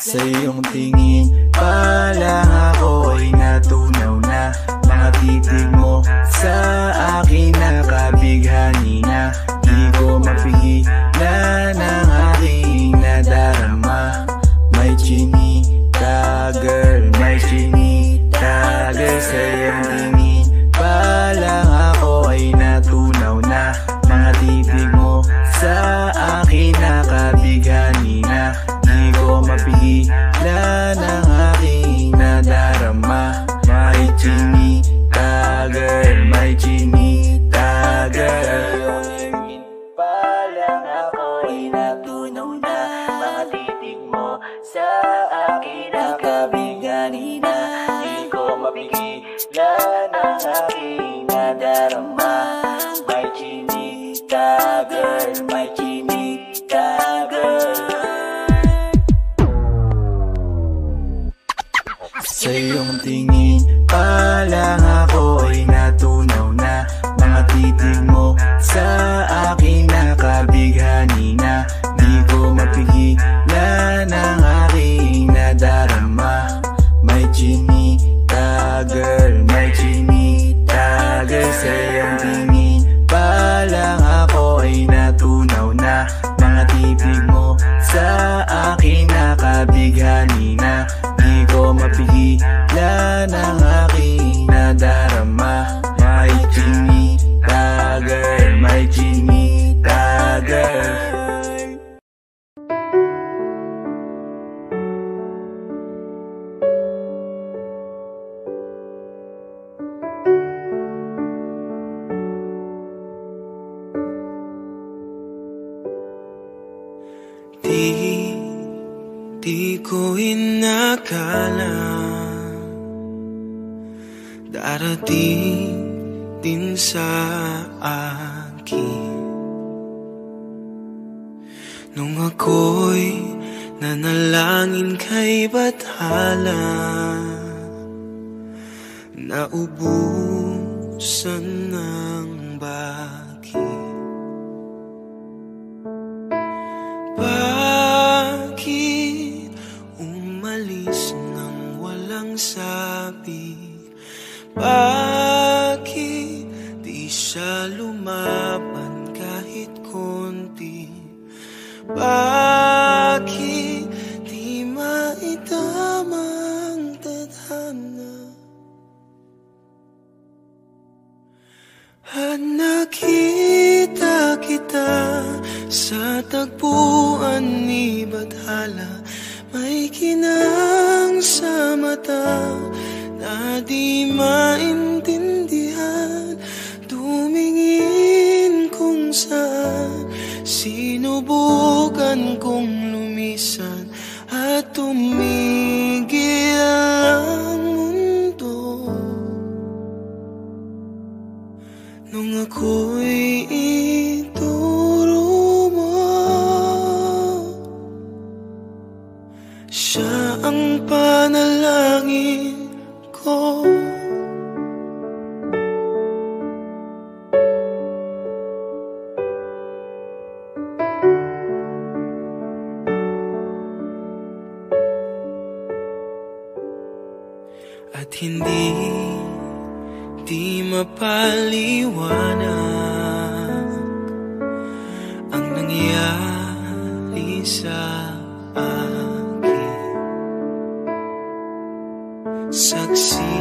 [SPEAKER 4] Sa iyong tingin pa lang ako ay natunaw na. Mga titig mo sa akin nakabighani na. Di ko mapigilan ng aking nadarama. May chinita girl, may chinita girl. Sa iyong tingin pa lang ako ay natunaw na. Mga titig mo sa akin nakabighani na. Di ko mapigilan ang aking nadarama. May chinita girl, may chinita girl. Pa lang ako ay natunaw na. Mga titig mo sa akin nakabighani na. Di ko mapigilan ang aking nadarama. May chinita girl, may chinita girl. Sa iyong tingin pa lang ako ay natunaw na. Mga titig mo sa akin nakabighani na. Di ko mapigilan ang aking nadarama. May chinita girl, may chinita girl. Sa iyong tingin pa lang ako ay natunaw na. Mga titig mo sa akin nakabighani na. Di ko mapigilan ang aking nadarama. May chinita girl, may chinita girl.
[SPEAKER 9] Di ko inakala darating din sa akin nung ako'y nanalangin kay Bathala. Naubusan ng bakit. Bakit umalis nang walang sabi? Bakit di siya lumaban kahit konti? Bakit di maitama ang tadhana? At nakita kita sa tagpuan ni Bathala. May kinang sa mata na di maintindihan. Tumingin kung saan, sinubukan kong lumisan at tumigil ang mundo. Nung ako'y ituro mo, siya ang panalangin ko. At hindi mapaliwanag ang nangyari sa akin. Saksi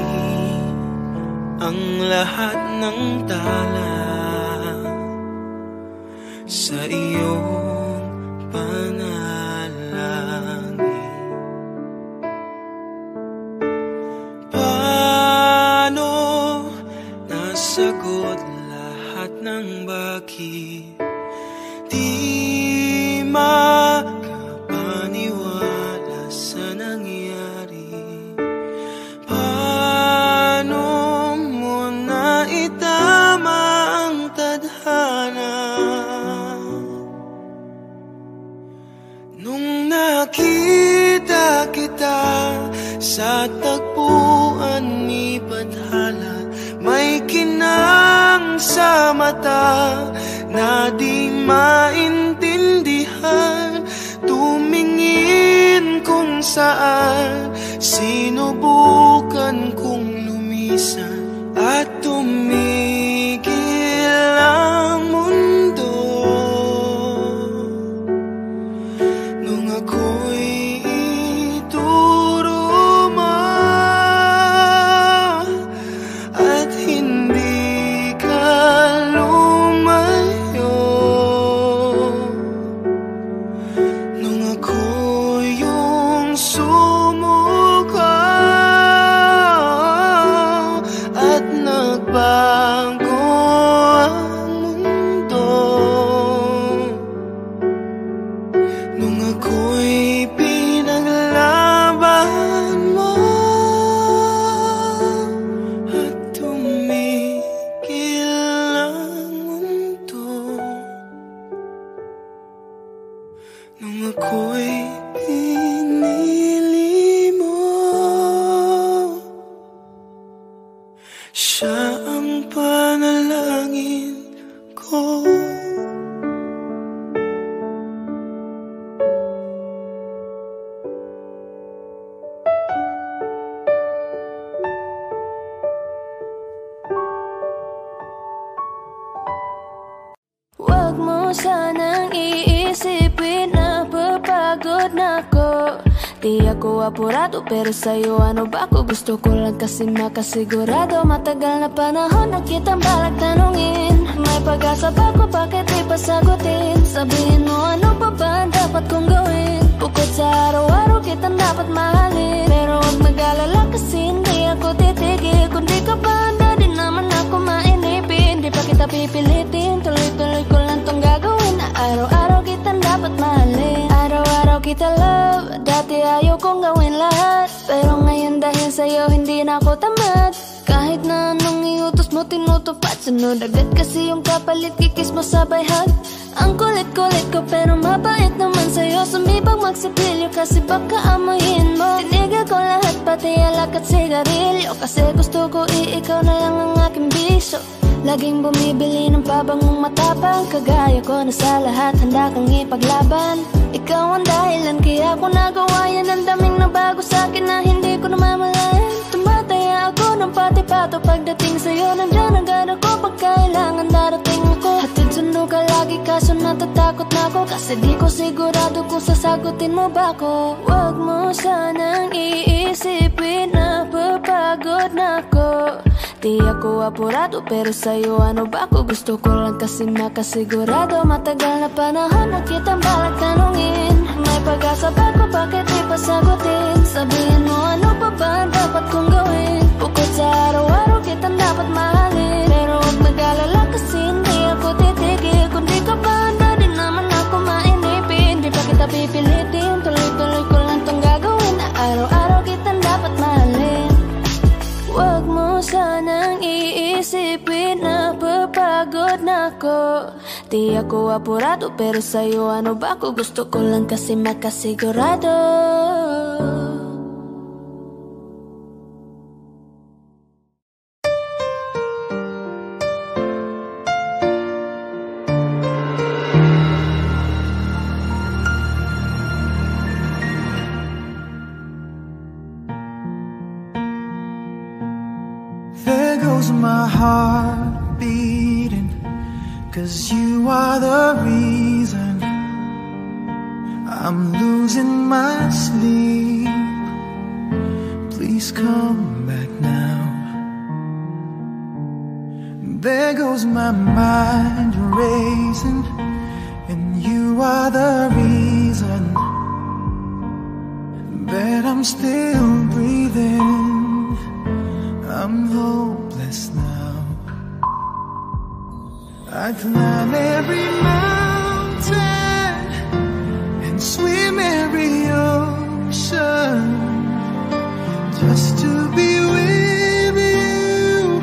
[SPEAKER 9] ang lahat ng tala sa iyong panalangin. Paano nasagot lahat ng bakit? Di makapaniwala sa nangyari. Paano mo naitama ang tadhana? Nung nakita kita sa tagpuan ni Bathala, saan sinubukan kong lumisan at tumigil ang mundo nung ako'y ituruma at hindi ka lumayo nung ako yung sumuka at nagbago ang mundo nung ako'y pinaglaban mo at tumigil ang mundo nung ako'y pinili mo. Siya ang panalangin ko.
[SPEAKER 1] Huwag mo sanang iisipin na papagod na ako. Di ako apurado pero sa'yo ano ba ako? Gusto ko lang kasi makasigurado. Matagal na panahon na kitang balak tanungin. May pag-asa ba ko? Bakit di pa sagutin? Sabihin mo ano pa ba ang dapat kong gawin? Bukod sa araw-araw kitang dapat mahalin. Pero huwag mag-alala kasi hindi ako titigil. Kung di ka ba handa di naman ako mainipin. Di pa kita pipilitin, tuloy-tuloy ko lang tong gagawin. Na araw-araw kitang dapat mahalin. Araw-araw kita love. Dati ayaw kong gawin lahat, pero ngayon dahil sa'yo hindi na ako tamad. Kahit na anong iutos mo tinutupad, sunod agad kasi yung kapalit, kikis mo sabay hug. Ang kulit-kulit ko pero mabait naman sa'yo. Sumibang magsipilyo kasi baka amoyin mo. Tinigil ko lahat pati alak at sigarilyo, kasi gusto ko ikaw na lang ang aking bisyo. Laging bumibili ng pabangong matapang, kagaya ko na sa lahat handa kang ipaglaban. Ikaw ang dahilan kaya ako nagawa yan. Ang daming nabago sa'kin na hindi ko namamalayan. Tumataya ako ng pati-pato pagdating sa'yo. Nandyan agad ako pag kailangan darating ako. Hatid sundo ka lagi kaso natatakot na ako, kasi di ko sigurado kung sasagutin mo ba ako. Huwag mo sanang iisipin na papagod na ako. Di ako apurado pero sa'yo ano ba ako? Gusto ko lang kasi makasigurado. Matagal na panahon na kitang balak tanungin. May pag-asa ba ko? Bakit di pa sagutin? Sabihin mo ano pa ba ang dapat kong gawin? Bukod sa araw-araw kitang dapat mahalin. Pero huwag mag-alala kasi hindi ako titigil. Kung di ka ba handa di naman ako mainipin. Di pa kita pipilitin, tuloy-tuloy ko lang tong gagawin. Na araw-araw kitang dapat mahalin. Huwag mo sanang iisipin na papagod na ako. Di ako apurado pero sa'yo ano ba ako? Gusto ko lang kasi makasigurado.
[SPEAKER 9] There goes my heart beating, 'cause you are the reason I'm losing my sleep. Please come back now. There goes my mind racing, and you are the reason that I'm still breathing. I'm hopeless now. I climb every mountain and swim every ocean just to be with you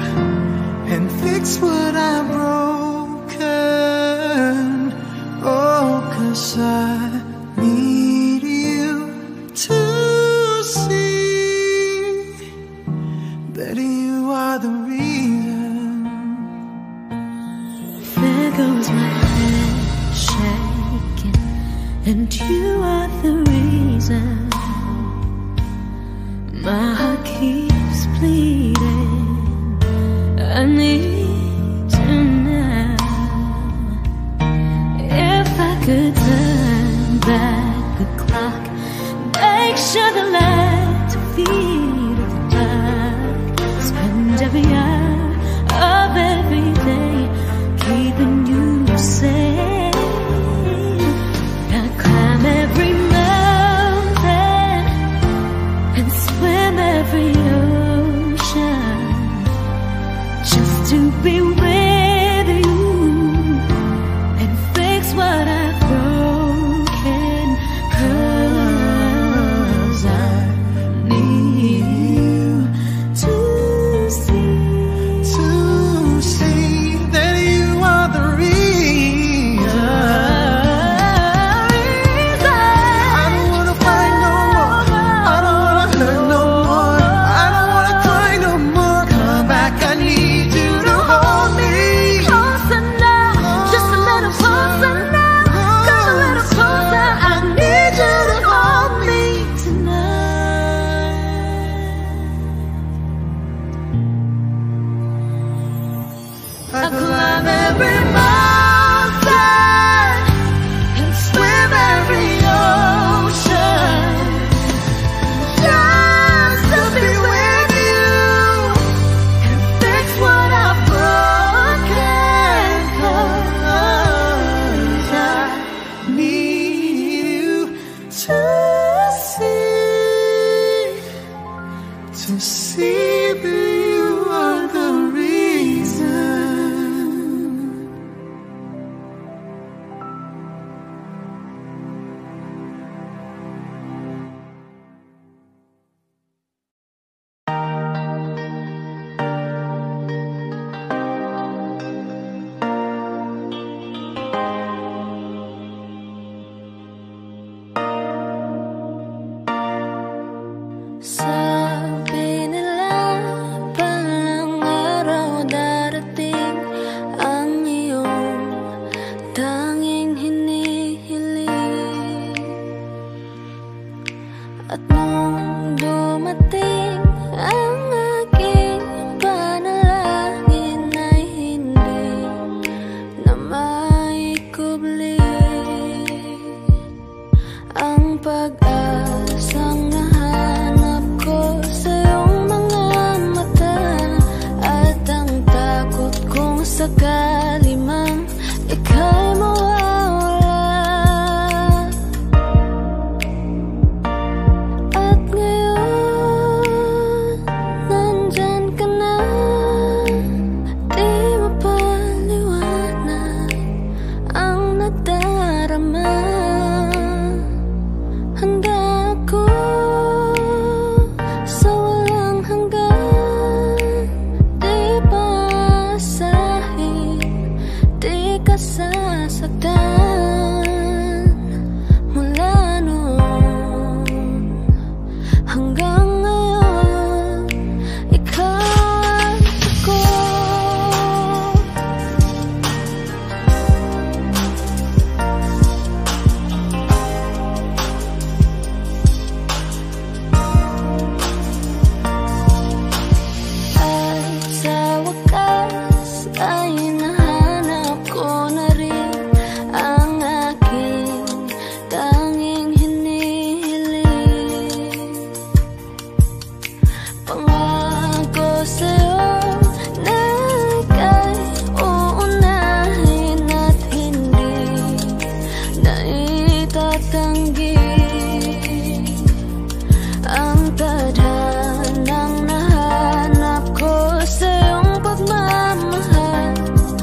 [SPEAKER 9] and fix what I've broken. Oh, 'cause I need you to see that you are the reason.
[SPEAKER 1] There goes my hand shaking, and you are the reason could turn back the clock, make sure the lights feed the dark, spend every hour of every day keeping you safe. I'd climb every mountain and swim every ocean just to be with you and fix what I've broken, 'cause I need you to see
[SPEAKER 9] that you are the reason. I don't wanna fight no more, I don't wanna hurt no more, I don't wanna cry no more. Come back, I need you to hold me
[SPEAKER 1] closer now, just a little closer now, come a little closer. I need you to hold me tonight. I climb every mountain and swim every ocean just to be with you and fix what I've broken, 'cause I need you to see that you are the reason. Sabi nila palang araw darating ang iyong tanging hinihiling, at nung dumating ang aking panalangin ay hindi na maikubli ang pag-asang nahanap ko sa iyong mga mata, at ang takot kong sakali mang ika'y mawawala. At ngayon, nandyan ka na, di mapaliwanag ang nadarama. Handa ako sa walang hanggan, di basahin, di ka sasaktan. Mula noon hanggang ngayon, ikaw at ako. At sa wakas ay nahanap ko na rin ang aking tanging hinihiling. Pangako sa'yo na ika'y uunahin at hindi na itatanggi ang tadhanang nahanap ko sa iyong pagmamahal,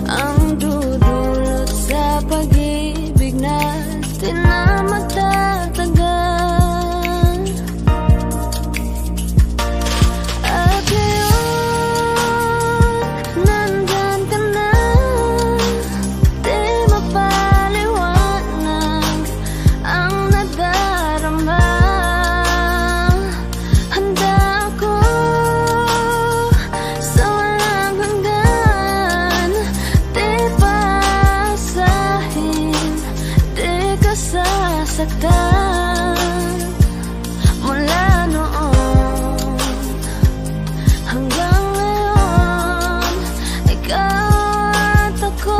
[SPEAKER 1] ang dudulot sa pag-ibig natin na magtatagal. At ngayon, nandyan ka na, di mapaliwanag ang nadarama. Handa ako sa walang hanggan, di basahin, di ka sasaktan. Mula noon hanggang ngayon, ikaw at ako.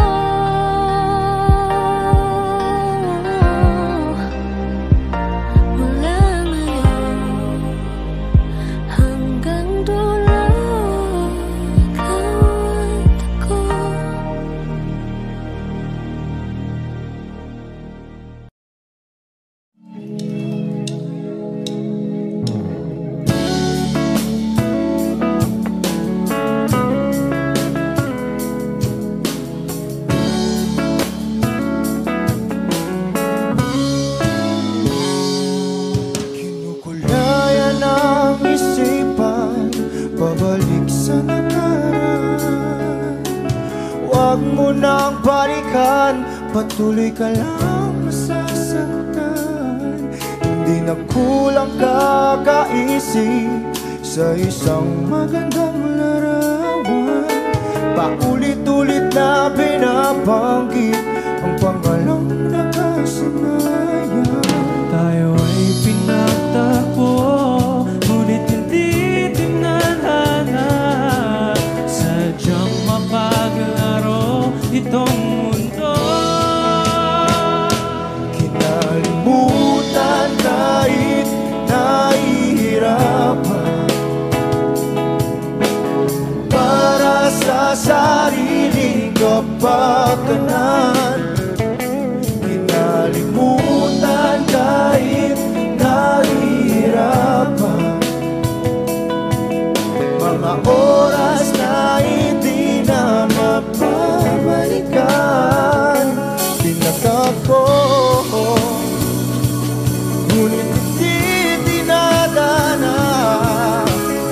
[SPEAKER 9] patuloy ka lang masasaktan. Hindi na kulang kakaisip sa isang magandang larawan. Paulit-ulit na binabanggit ang pangalang nakasanayan.
[SPEAKER 3] Tayo ay pinagtagpo, ngunit hindi tinadhana. Sadyang mapaglaro itong mundo.
[SPEAKER 9] Kinalimutan kahit nahihirapan, para sa sariling kapakanan. Kinalimutan kahit nahihirapan, mga oras na hindi na mapabalikan. Tinatag ko, ngunit hindi dinadana.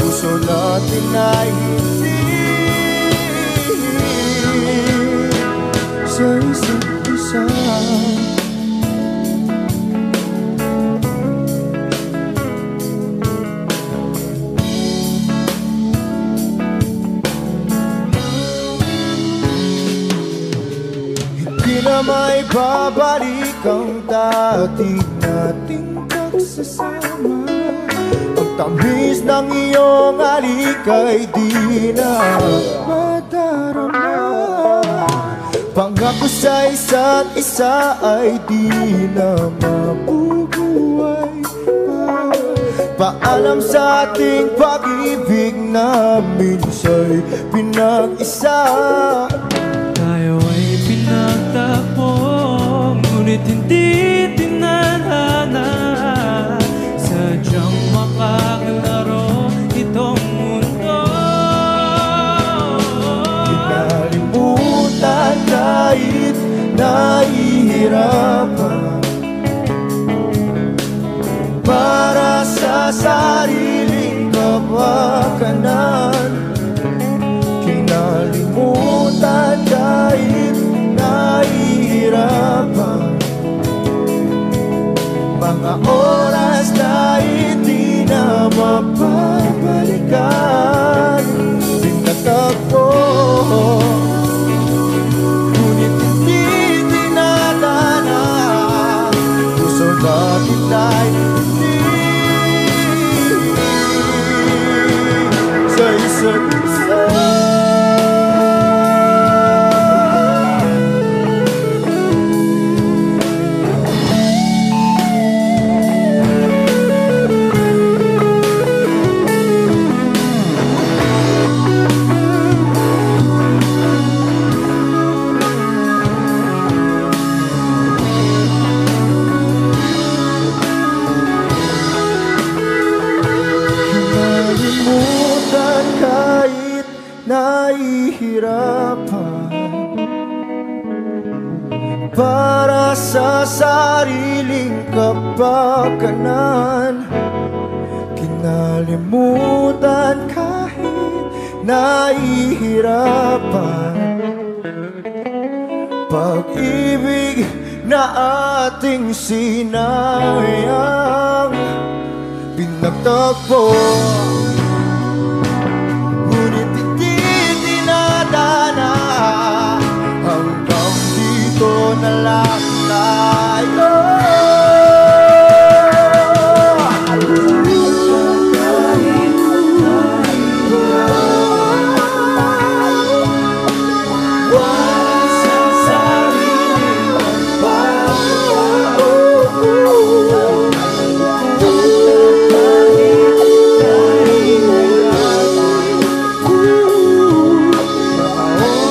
[SPEAKER 9] Puso natin ay hindi sa isa't isa. Hindi na may babalik ang dati nating pagsasama. Ang tamis ng iyong halik ay di na madarama. Pangako sa isa't isa ay di na mabubuhay pa. Paalam sa ating pag-ibig na minsa'y pinag-isa.
[SPEAKER 3] Tayo ay pinagtagpo, ngunit hindi tinadhana. Sadyang makakalaro itong mundo.
[SPEAKER 9] Kinalimutan kahit nahihirapan, para sa sariling kapakanan. Kinalimutan kahit nahihirapan, mga oras na hindi na mapabalikan. Tinatag ko, ngunit hindi dinadana. Puso bakit ay hindi sa isa't isa. Kinalimutan kahit nahihirapan, para sa sariling kapakanan. Kinalimutan kahit nahihirapan, pag-ibig na ating sinayang. Pinagtagpo, ngunit hindi dinadana. Hanggang dito na lang tayo.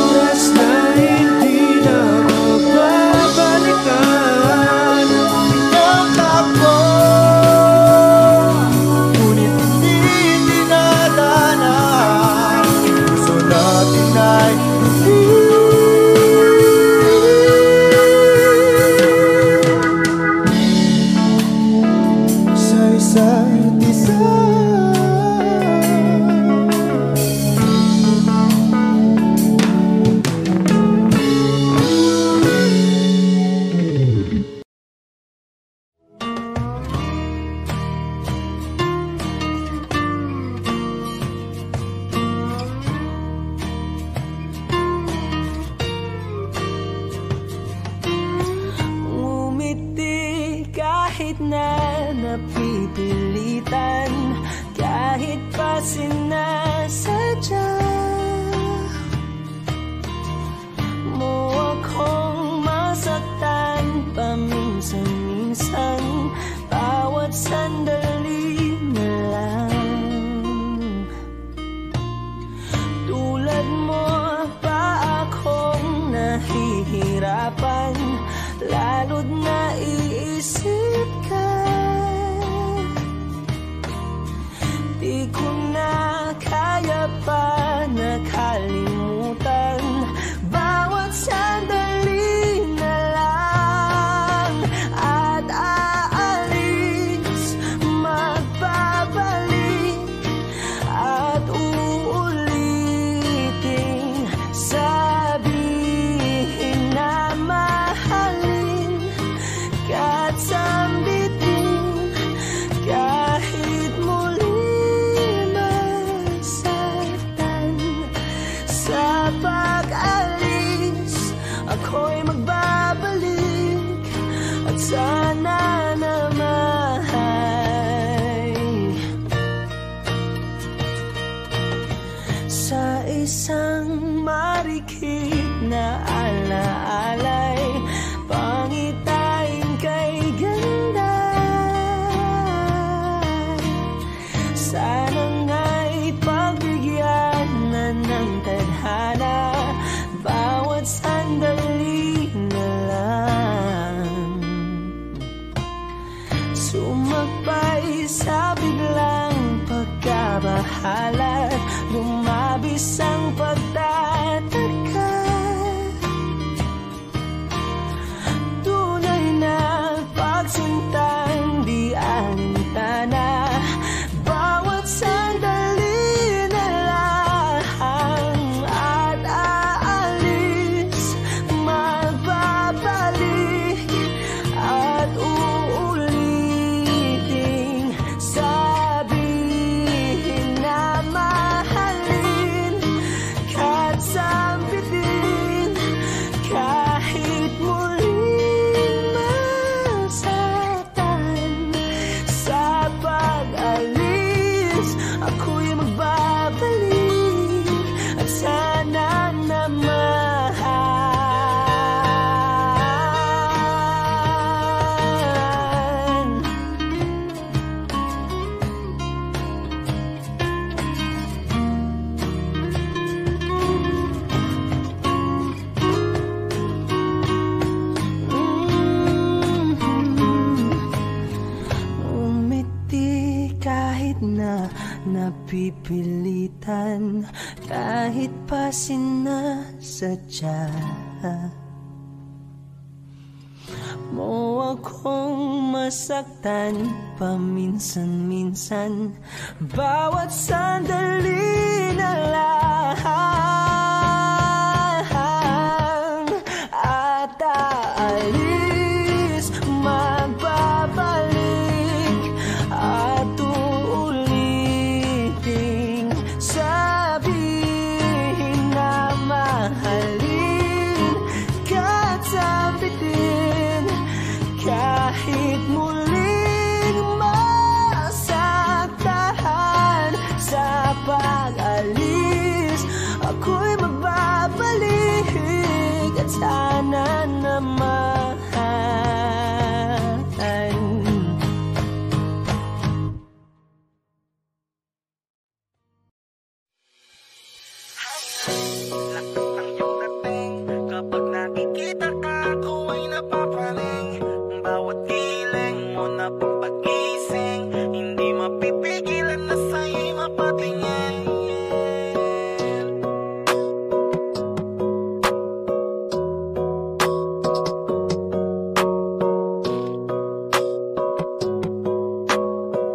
[SPEAKER 3] Oras na hindi na magbabalik. kahit na napipilitan, kahit pa sinasadya mo akong masaktan paminsan-minsan, bawat sandali na lang. Tulad mo pa akong nahihirapan, lalo't naiisip ka. Di ko na kaya pa nakalimutan, bawat sandali na lang. At aalis, magbabalik, at uulitin, sabihin na mahalin ka't sambitin, kahit muli masaktan. Sa pag-alis, ako'y magbabalik, at sana naman sa isang marikit na alaalay, pangitain kay ganda. Sana nga'y pagbigyan na ng tadhana, bawat sandali na lang. Sumakbay sa biglang pagkabahala, lumabis ang pagtataka. Tunay na pagsintang di alintana, bawat sandali na lang. At aalis, magbabalik, at uulitin, sabihin na mahalin ka't sambitin, kahit muling masaktan. Sa pag-alis, ako'y magbabalik, at sana naman umiti kahit na napipilitan, kahit pa sinasadya mo akong masaktan paminsan-minsan, bawat sandali na lang. At aalis, magbabalik, at uulitin, sabihin na mahalin ka't sambitin, kahit muling masaktan. Sa pag-alis, ako'y magbabalik, at sana naman
[SPEAKER 6] kapag nakikita ka, ako ay napapaling. Bawat hiling mo na pagpagising, hindi mapipigilan na sa'yo'y mapatingin.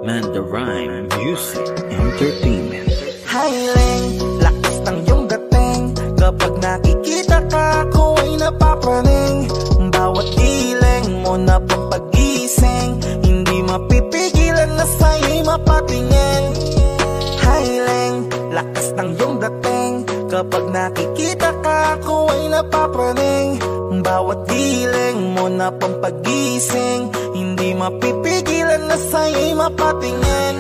[SPEAKER 10] Mandarine Music Entertainment.
[SPEAKER 6] Hiling, lakas ng iyong dating, kapag nakikita ka, ako ay napapaling. Bawat hiling mo na pagpagising, hindi mapipigilan na sa'yo'y mapatingin. Hiling, lakas ng iyong dating, kapag nakikita ka, ako ay napapaling. Bawat hiling mo na pampagising, hindi
[SPEAKER 11] mapipigilan na sa'yo'y mapatingin.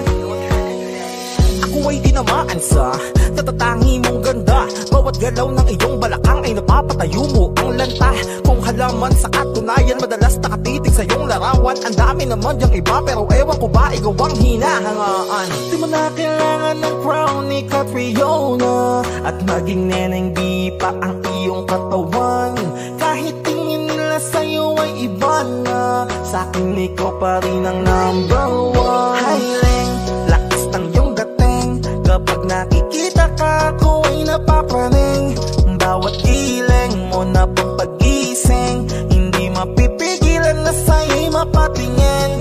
[SPEAKER 11] Ako ay tinamaan sa natatangi mong ganda. Bawat galaw ng iyong balakang ay napapatayo mo ang lanta. Kung halaman sa katunayan, madalas nakatitig sa iyong larawan. Ang dami naman diyang iba, pero ewan ko ba ikaw ang hinahangaan. Di mo na kailangan ng crown ni Catriona, at maging neneng di pa ang iyong katawan. Kahit tingin nila sa'yo ay iba na, sa'kin ikaw pa rin ang number one. Highling, lakas ng iyong dating, kapag nakikita ka ko ay napapraning. Bawat giling mo na pagpagising, hindi mapipigilan na sa'yo'y mapatingin.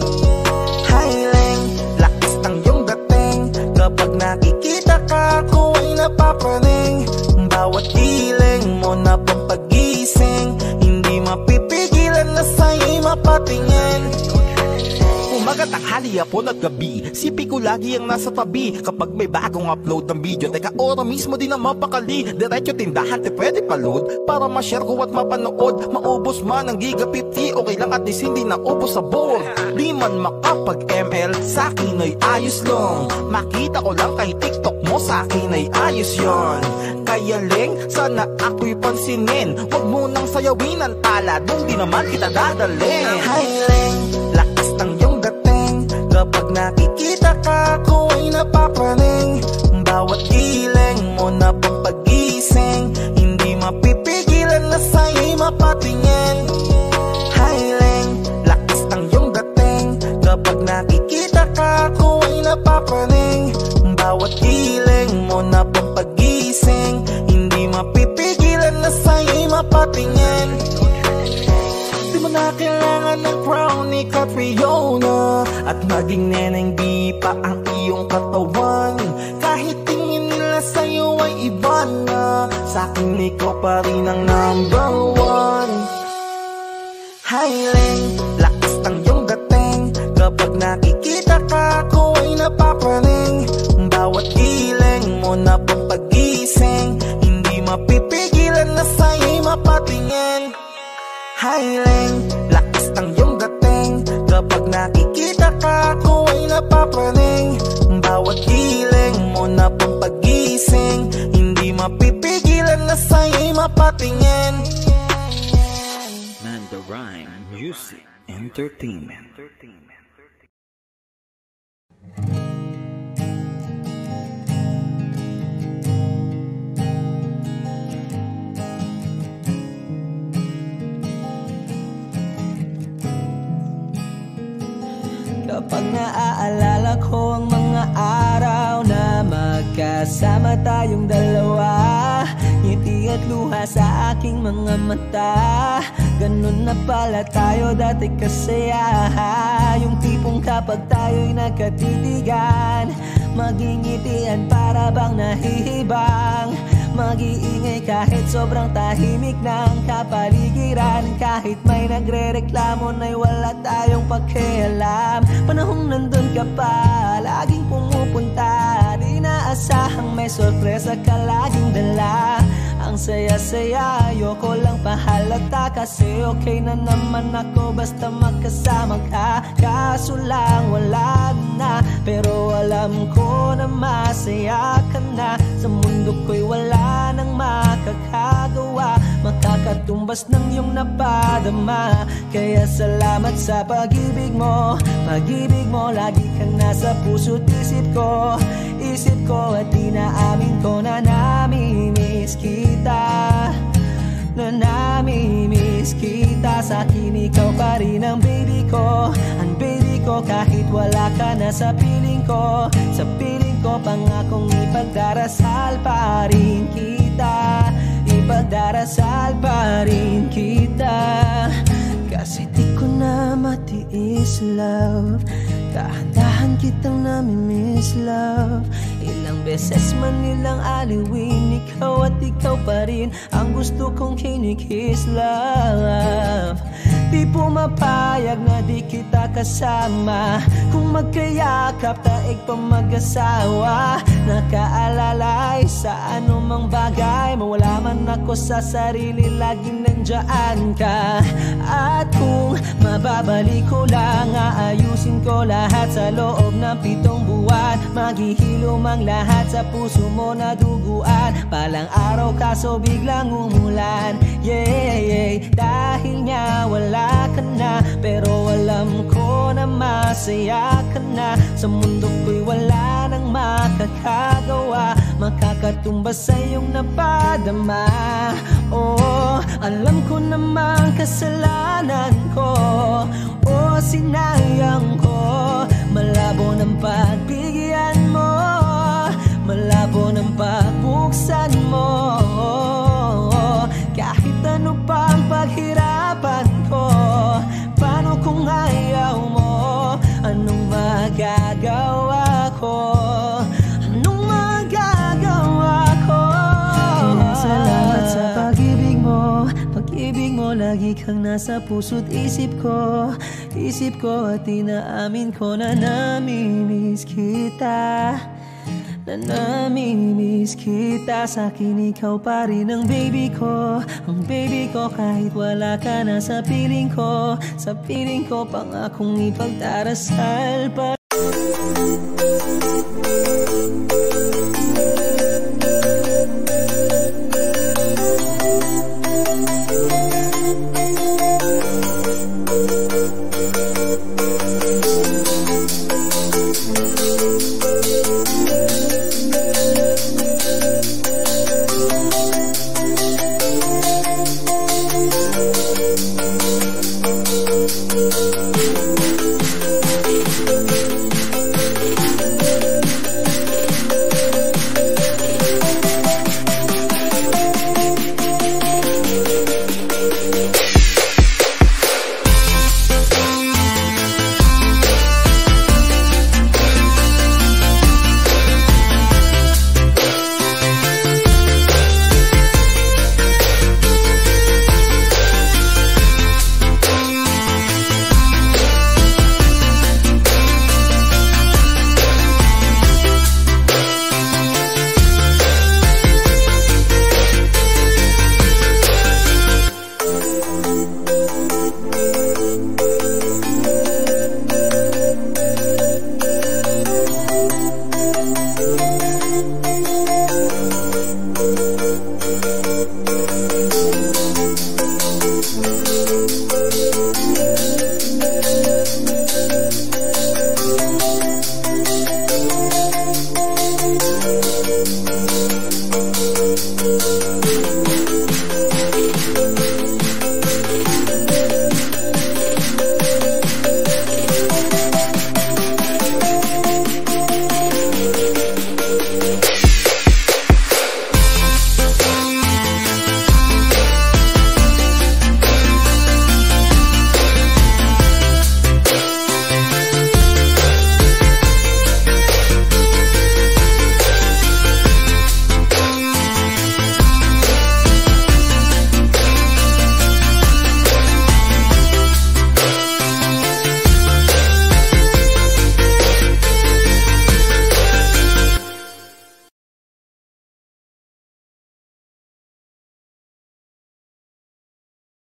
[SPEAKER 11] Highling, lakas ng iyong dating, kapag nakikita ka ko ay napapraning. Bawat giling mo na pagpagising, hindi mapipigilan na sa'yo'y mapatingin. Umaga, tanghali, hapon at gabi, sipi ko lagi ang nasa tabi. Kapag may bagong upload ng video, teka ora mismo din na mapakali. Diretso tindahan, te pwede pa-load para ma-share ko at mapanood. Maubos man ang giga 50, okay lang at least hindi na ubos sa board. Di man makapag-ML, sa'kin ay ayos lang. Makita ko lang kay TikTok mo, sa'kin ay ayos yon. Kaya Leng, sana ako'y pansinin. Huwag mo nang sayawin ang tala, dun di naman kita dadalhin. Hi Leng, lakas ng iyong dating, kapag nakikita ka ko ay napapraning. Bawat giling mo na pagpagising, hindi mapipigilan na sa'yo'y mapatingin. Hi Leng, lakas ng iyong dating, kapag nakikita ka ko ay napapraning. Bawat giling mo na pagpagising, hindi mapipigilan na sa'yo'y mapatingin. Di mo na kailangan ng crown ni Catriona, at maging neneng di pa ang iyong katawan. Kahit tingin nila sa'yo ay iba na, sa'kin ikaw pa rin ang number one. Highling, lakas ng iyong dating, kapag nakikita ka ko ay napapraning. Bawat giling mo na pagpagising, hindi mapipigilan na sa'yo'y mapatingin. Highling, lakas ng iyong dating, kapag nakikita ka ko ay napapraning. Bawat giling mo na pagpagising, hindi mapipigilan na sa'yo'y mapatingin.
[SPEAKER 10] Manda Rhyme Music Entertainment.
[SPEAKER 3] Kapag naaalala ko ang mga araw na magkasama tayong dalawa, ngiti at luha sa aking mga mata. Ganun na pala tayo dati kasaya, yung tipong kapag tayo'y nagkatitigan, magingitian para bang nahihibang. Mag-iingay kahit sobrang tahimik ng kapaligiran, kahit may nagre-reklamo na'y wala tayong pakialam. Panahong nandun ka pa, laging pumupunta, di naasahang may sorpresa ka laging dala. Ang saya-saya, ayoko lang pahalata, kasi okay na naman ako basta magkasama ka. Kaso lang wala na, pero alam ko na masaya ka na. Sa mundo ko'y wala nang makakagawa, makakatumbas ng iyong napadama. Kaya salamat sa pag-ibig mo, pag-ibig mo. Lagi kang nasa puso't isip ko, at inaamin ko na namimiss kita, na namimiss kita. Sa'kin ikaw pa rin ang baby ko, ang baby ko. Kahit wala ka na sa piling ko, sa piling ko, pangakong ipagdarasal pa rin kita, ipagdarasal pa rin kita. Kasi di ko na matiis, love, dahan-dahan kitang namimiss, love. Ilang beses man nilang aliwin, ikaw at ikaw pa rin ang gusto kong kinikiss, love. Di pumapayag na di kita kasama, kung magkayakap taig pa mag-asawa. Nakaalalay sa anumang bagay, mawala man ako sa sarili, laging nandiyan ka. At kung Mababalik ko lang, aayusin ko lahat sa loob ng 7 buwan. Maghihilom ang lahat sa puso mo na duguan. Palang araw kaso biglang umulan. Yeah, dahil nga wala ka na, pero alam ko na masaya ka na. Sa mundo ko'y wala nang makakagawa, makakatumbas sa iyong napadama. Oh, alam ko namang kasalanan ko, oh sinayang ko. Malabo ng pagbigyan mo, malabo ng pagbuksan mo. Kahit ano pang paghirapan ko, paano kung ayaw mo? Anong magagawa ko? Anong magagawa ko? Kaya salamat sa pag-ibig mo. Pag-ibig mo lagi kang nasa puso't isip ko. Isip ko at inaamin ko na namimiss kita, na namimiss kita. Sa'kin ikaw pa rin ang baby ko, ang baby ko. Kahit wala ka na sa piling ko, sa piling ko pang akong ipagdarasal pa.